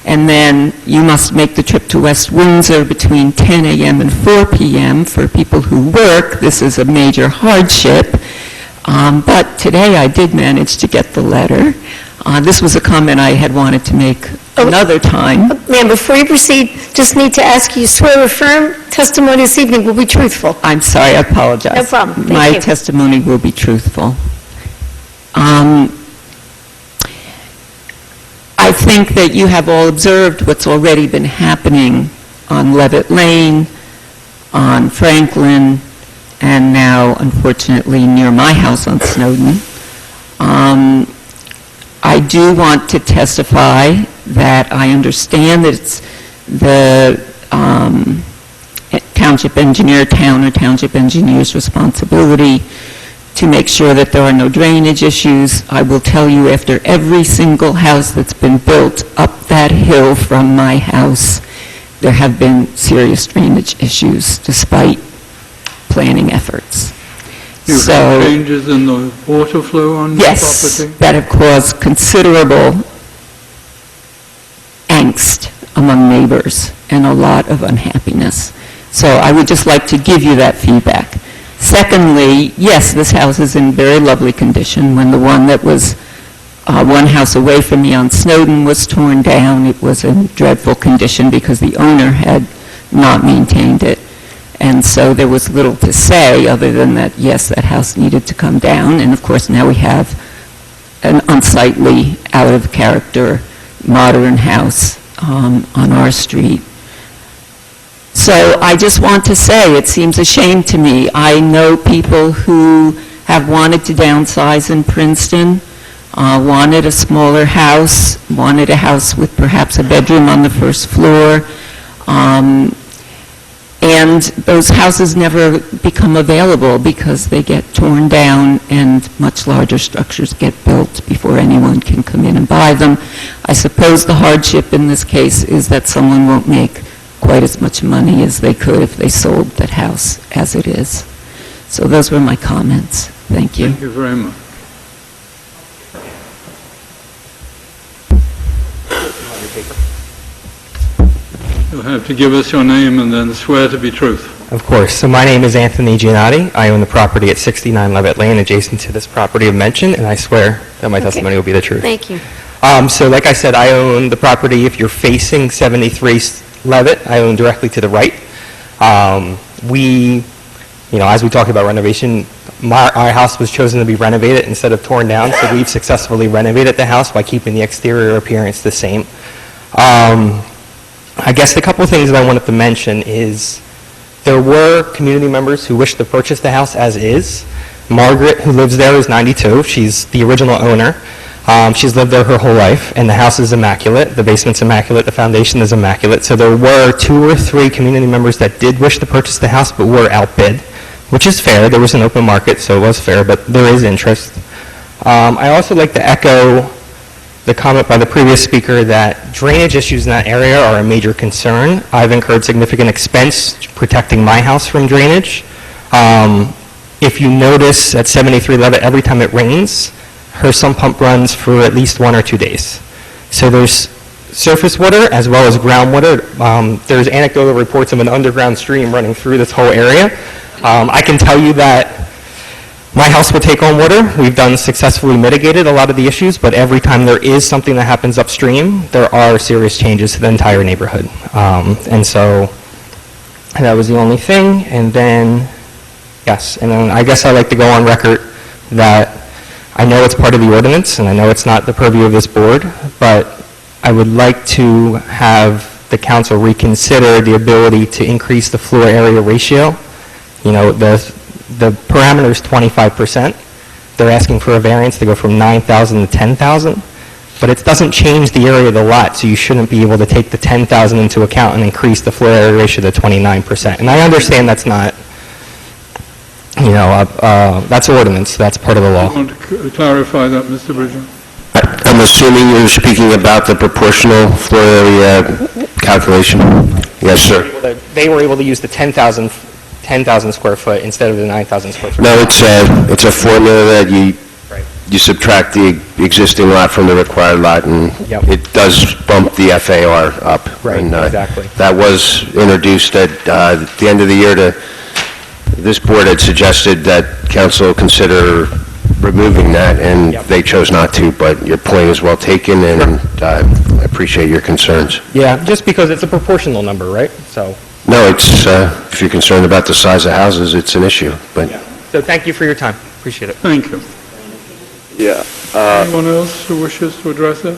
and then you must make the trip to West Windsor between 10 a.m. and 4 p.m. For people who work, this is a major hardship. But today I did manage to get the letter. This was a comment I had wanted to make another time. Ma'am, before you proceed, just need to ask you, swear or affirm testimony this evening will be truthful? I'm sorry, I apologize. No problem. Thank My you. testimony will be truthful. I think that you have all observed what's already been happening on Leavitt Lane, on Franklin, and now, unfortunately, near my house on Snowden. I do want to testify that I understand that it's the township engineer's responsibility to make sure that there are no drainage issues. I will tell you, after every single house that's been built up that hill from my house, there have been serious drainage issues despite planning efforts. You've had changes in the water flow on your Yes, property? that have caused considerable angst among neighbors and a lot of unhappiness. So I would just like to give you that feedback. Secondly, yes, this house is in very lovely condition. When the one that was one house away from me on Snowden was torn down. It was in dreadful condition because the owner had not maintained it. And so there was little to say other than that, yes, that house needed to come down. And of course, now we have an unsightly, out-of-character, modern house on our street. So I just want to say, it seems a shame to me. I know people who have wanted to downsize in Princeton, wanted a smaller house, wanted a house with perhaps a bedroom on the first floor, and those houses never become available because they get torn down and much larger structures get built before anyone can come in and buy them. I suppose the hardship in this case is that someone won't make quite as much money as they could if they sold that house as it is. So those were my comments. Thank you. Thank you very much. You'll have to give us your name and then swear to be truthful. Of course. So my name is Anthony Giannotti. I own the property at 69 Leavitt Lane, adjacent to this property of mention, and I swear that my testimony will be the truth. Thank you. So like I said, I own the property. If you're facing 73 Leavitt, I own directly to the right. As we talk about renovation, our house was chosen to be renovated instead of torn down, so we've successfully renovated the house by keeping the exterior appearance the same. I guess the couple of things that I wanted to mention is there were community members who wished to purchase the house as is. Margaret, who lives there, is 92. She's the original owner. She's lived there her whole life, and the house is immaculate. The basement's immaculate. The foundation is immaculate. So there were 2 or 3 community members that did wish to purchase the house but were outbid, which is fair. There was an open market, so it was fair, but there is interest. I also like to echo the comment by the previous speaker that drainage issues in that area are a major concern. I've incurred significant expense protecting my house from drainage. If you notice at 73 Leavitt, every time it rains, her sump pump runs for at least 1 or 2 days. So there's surface water as well as groundwater. There's anecdotal reports of an underground stream running through this whole area. I can tell you that my house will take on water. We've successfully mitigated a lot of the issues, but every time there is something that happens upstream, there are serious changes to the entire neighborhood. And so that was the only thing. And then, yes, and then I guess I like to go on record that I know it's part of the ordinance, and I know it's not the purview of this board, but I would like to have the council reconsider the ability to increase the floor area ratio. The parameter is 25%. They're asking for a variance to go from 9,000 to 10,000, but it doesn't change the area of the lot, so you shouldn't be able to take the 10,000 into account and increase the floor area ratio to 29%. And I understand that's not, that's ordinance, that's part of the law. I want to clarify that, Mr. Bridger. I'm assuming you're speaking about the proportional floor area calculation? Yes, sir. They were able to use the 10,000 square foot instead of the 9,000 square foot. No, it's a formula that you subtract the existing lot from the required lot, and it does bump the FAR up. Right, and, exactly. That was introduced at the end of the year. This board had suggested that council consider removing that, and they chose not to, but your point is well taken, and I appreciate your concerns. Yeah, just because it's a proportional number, right? So. No, it's, if you're concerned about the size of houses, it's an issue, but. So thank you for your time. Appreciate it. Thank you. Yeah. Anyone else who wishes to address it?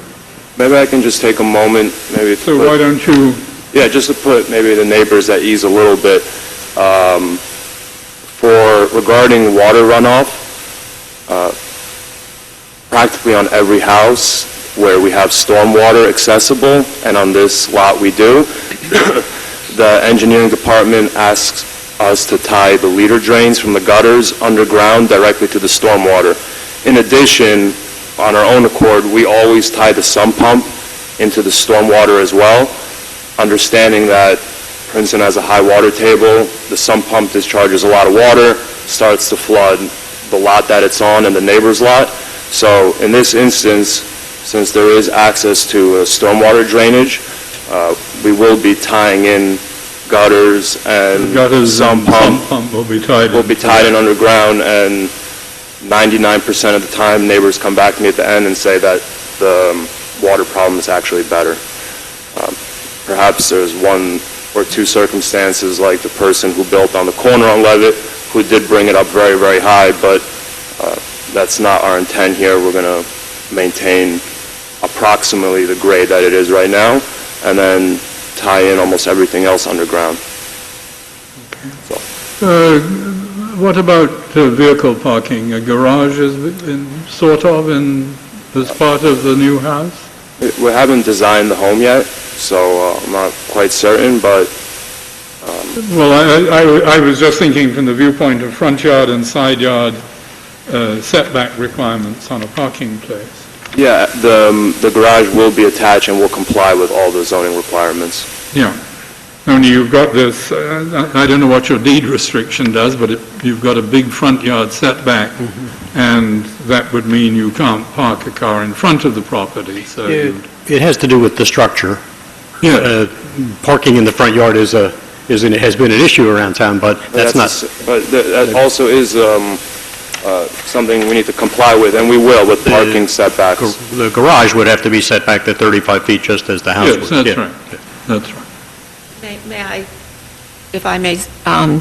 Maybe I can just take a moment, maybe to So why don't you? Yeah, just to put maybe the neighbors at ease a little bit. Regarding water runoff, practically on every house where we have stormwater accessible, and on this lot we do, the engineering department asks us to tie the leader drains from the gutters underground directly to the stormwater. In addition, on our own accord, we always tie the sump pump into the stormwater as well, understanding that Princeton has a high water table, the sump pump discharges a lot of water, starts to flood the lot that it's on and the neighbor's lot. So in this instance, since there is access to stormwater drainage, we will be tying in gutters and sump pump will be tied in underground, and 99% of the time, neighbors come back to me at the end and say that the water problem is actually better. Perhaps there's one or two circumstances, like the person who built on the corner on Leavitt, who did bring it up very, very high, but that's not our intent here. We're going to maintain approximately the grade that it is right now, and then tie in almost everything else underground. What about vehicle parking? A garage is sort of as part of the new house? We haven't designed the home yet, so I'm not quite certain, but... Well, I was just thinking from the viewpoint of front yard and side yard setback requirements on a parking place. Yeah, the garage will be attached and will comply with all the zoning requirements. Yeah. Only you've got this, I don't know what your deed restriction does, but you've got a big front yard setback, and that would mean you can't park a car in front of the property, so... It has to do with the structure. Yeah. Parking in the front yard has been an issue around town, but that's not... But that also is something we need to comply with, and we will, with parking setbacks. The garage would have to be set back to 35 feet, just as the house would. Yes, that's right. That's right. May I, if I may,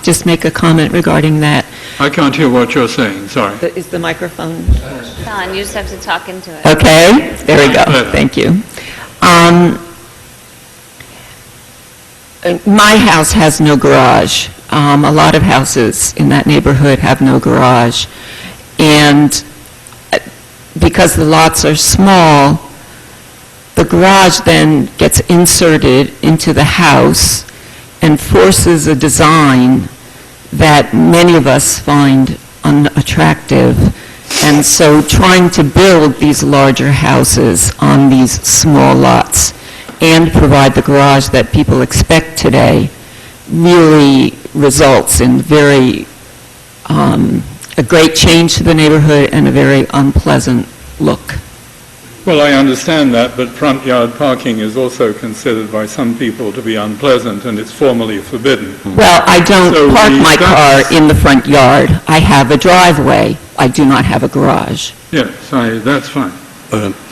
just make a comment regarding that? I can't hear what you're saying, sorry. Is the microphone? It's on, you just have to talk into it. Okay, there we go. Thank you. My house has no garage. A lot of houses in that neighborhood have no garage. And because the lots are small, the garage then gets inserted into the house and forces a design that many of us find unattractive. And so trying to build these larger houses on these small lots and provide the garage that people expect today really results in a great change to the neighborhood and a very unpleasant look. Well, I understand that, but front yard parking is also considered by some people to be unpleasant, and it's formally forbidden. Well, I don't park my car in the front yard. I have a driveway. I do not have a garage. Yes, that's fine.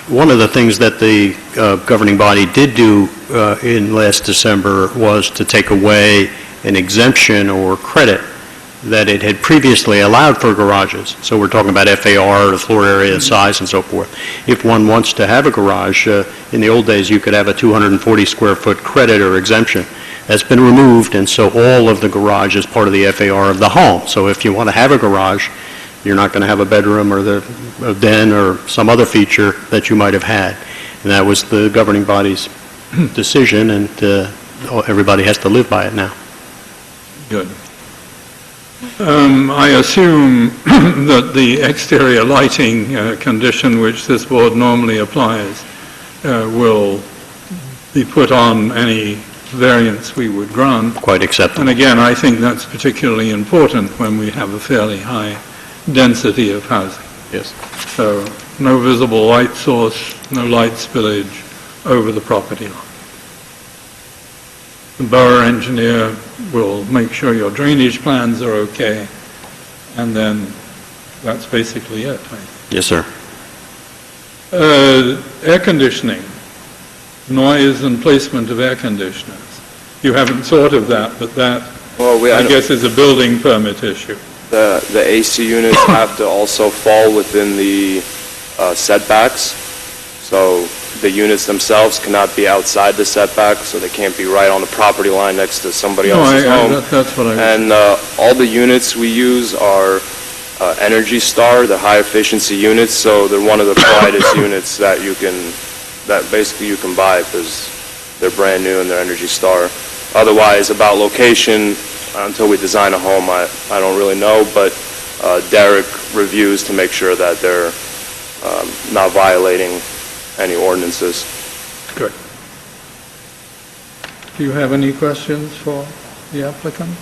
One of the things that the governing body did do in last December was to take away an exemption or credit that it had previously allowed for garages. So we're talking about FAR, the floor area, size, and so forth. If one wants to have a garage, in the old days you could have a 240 square foot credit or exemption. That's been removed, and so all of the garage is part of the FAR of the home. So if you want to have a garage, you're not going to have a bedroom or a den or some other feature that you might have had. And that was the governing body's decision, and everybody has to live by it now. Good. I assume that the exterior lighting condition which this board normally applies will be put on any variance we would grant. Quite acceptable. And again, I think that's particularly important when we have a fairly high density of housing. Yes. So no visible light source, no light spillage over the property line. The borough engineer will make sure your drainage plans are okay, and then that's basically it, I think. Yes, sir. Air conditioning, noise and placement of air conditioners. You haven't thought of that, but that, I guess, is a building permit issue. The AC units have to also fall within the setbacks, so the units themselves cannot be outside the setback, so they can't be right on the property line next to somebody else's home. That's what I... And all the units we use are Energy Star, the high-efficiency units, so they're one of the quietest units that basically you can buy, because they're brand new and they're Energy Star. Otherwise, about location, until we design a home, I don't really know, but Derek reviews to make sure that they're not violating any ordinances. Good. Do you have any questions for the applicant?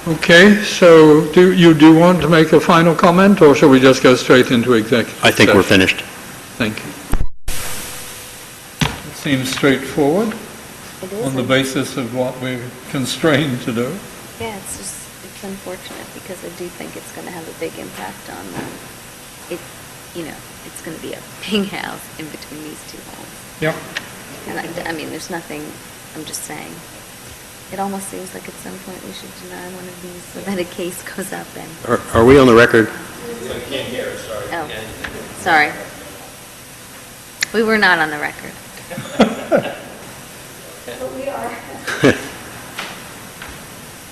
Okay, so do you want to make a final comment, or shall we just go straight into executive I think session? we're finished. Thank you. It seems straightforward on the basis of what we're constrained to do. Yeah, it's just, It's unfortunate because I do think it's going to have a big impact on it. It's going to be a big house in between these two homes. Yep. And I mean, there's nothing, I'm just saying, it almost seems like at some point we should deny one of these so that a case goes up and... Are we on the record? I can't hear, sorry. Oh, sorry. We were not on the record. But we are.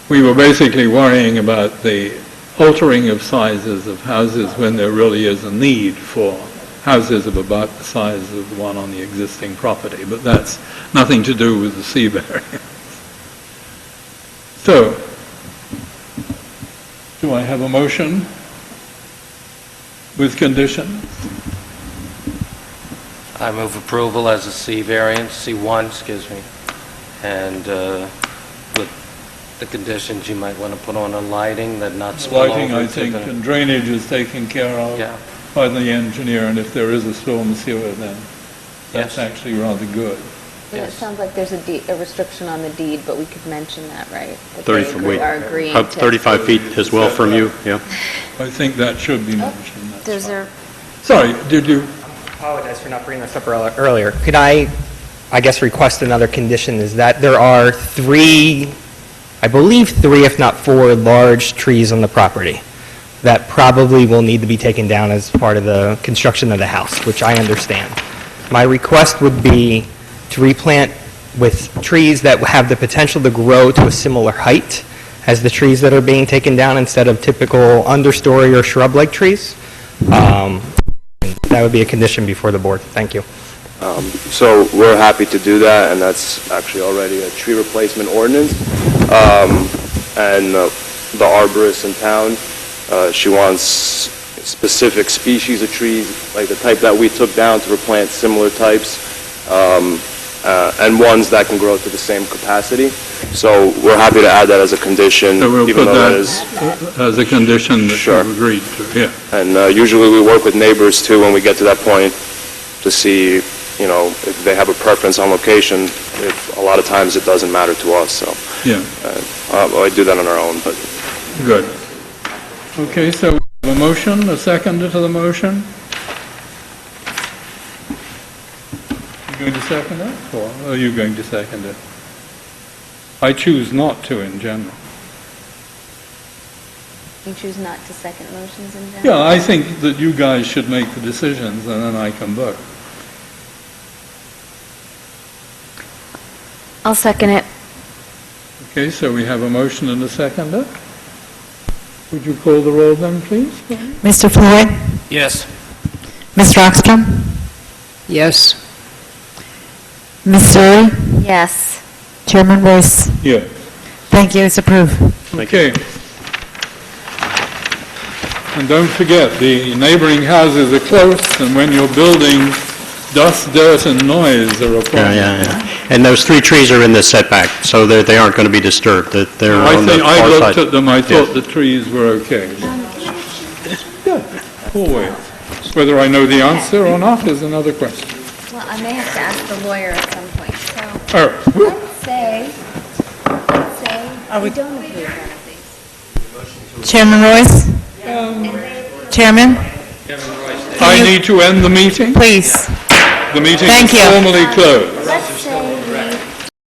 We were basically worrying about the altering of sizes of houses when there really is a need for houses of about the size of the one on the existing property, but that's nothing to do with the C variance. So, do I have a motion with conditions? I move approval as a C variance, C1, excuse me, and with the conditions, you might want to put on a lighting that not spill over. Lighting, I to think, the- and drainage is taken care of by the engineer, and if there is a storm sewer, then that's actually rather good. And it sounds like there's a restriction on the deed, but we could mention that, right? That 30 they from we, are agreeing up to... 35 feet as well from you, yeah. I think that should be mentioned. Does there... Sorry, did you? Apologize for not bringing this up earlier. Could I guess, request another condition, is that there are I believe three, if not four, large trees on the property that probably will need to be taken down as part of the construction of the house, which I understand. My request would be to replant with trees that have the potential to grow to a similar height as the trees that are being taken down instead of typical understory or shrub-like trees. That would be a condition before the board. Thank you. So we're happy to do that, and that's actually already a tree replacement ordinance. And the arborist in town, she wants specific species of trees, like the type that we took down, to replant similar types, and ones that can grow to the same capacity. So we're happy to add that as a condition. So we'll even put though that is as a condition that you've agreed to, yeah. And usually we work with neighbors too when we get to that point to see, if they have a preference on location. If a lot of times it doesn't matter to us, so. Yeah. I do that on our own, but. Good. Okay, so we have a motion, a second to the motion. You going to second it, or are you going to second it? I choose not to in general. You choose not to second motions in general? Yeah, I think that you guys should make the decisions, and then I can vote. I'll second it. Okay, so we have a motion and a seconder. Would you call the roll then, please? Mr. Floyd? Yes. Ms. Rockstrom? Yes. Ms. Suri? Yes. Chairman Royce? Yes. Thank you, it's approved. Okay. And don't forget, the neighboring houses are close, and when you're building, dust, dirt, and noise are a problem. Yeah. And those three trees are in the setback, so they aren't going to be disturbed. They're on the I far looked side. at them, I thought the trees were okay. Yeah, always. Whether I know the answer or not is another question. Well, I may have to ask the lawyer at some point, so... All right. Let's say we don't approve one of these. Chairman Royce? Chairman? I need to end the meeting. Please. The meeting Thank is you. formally closed.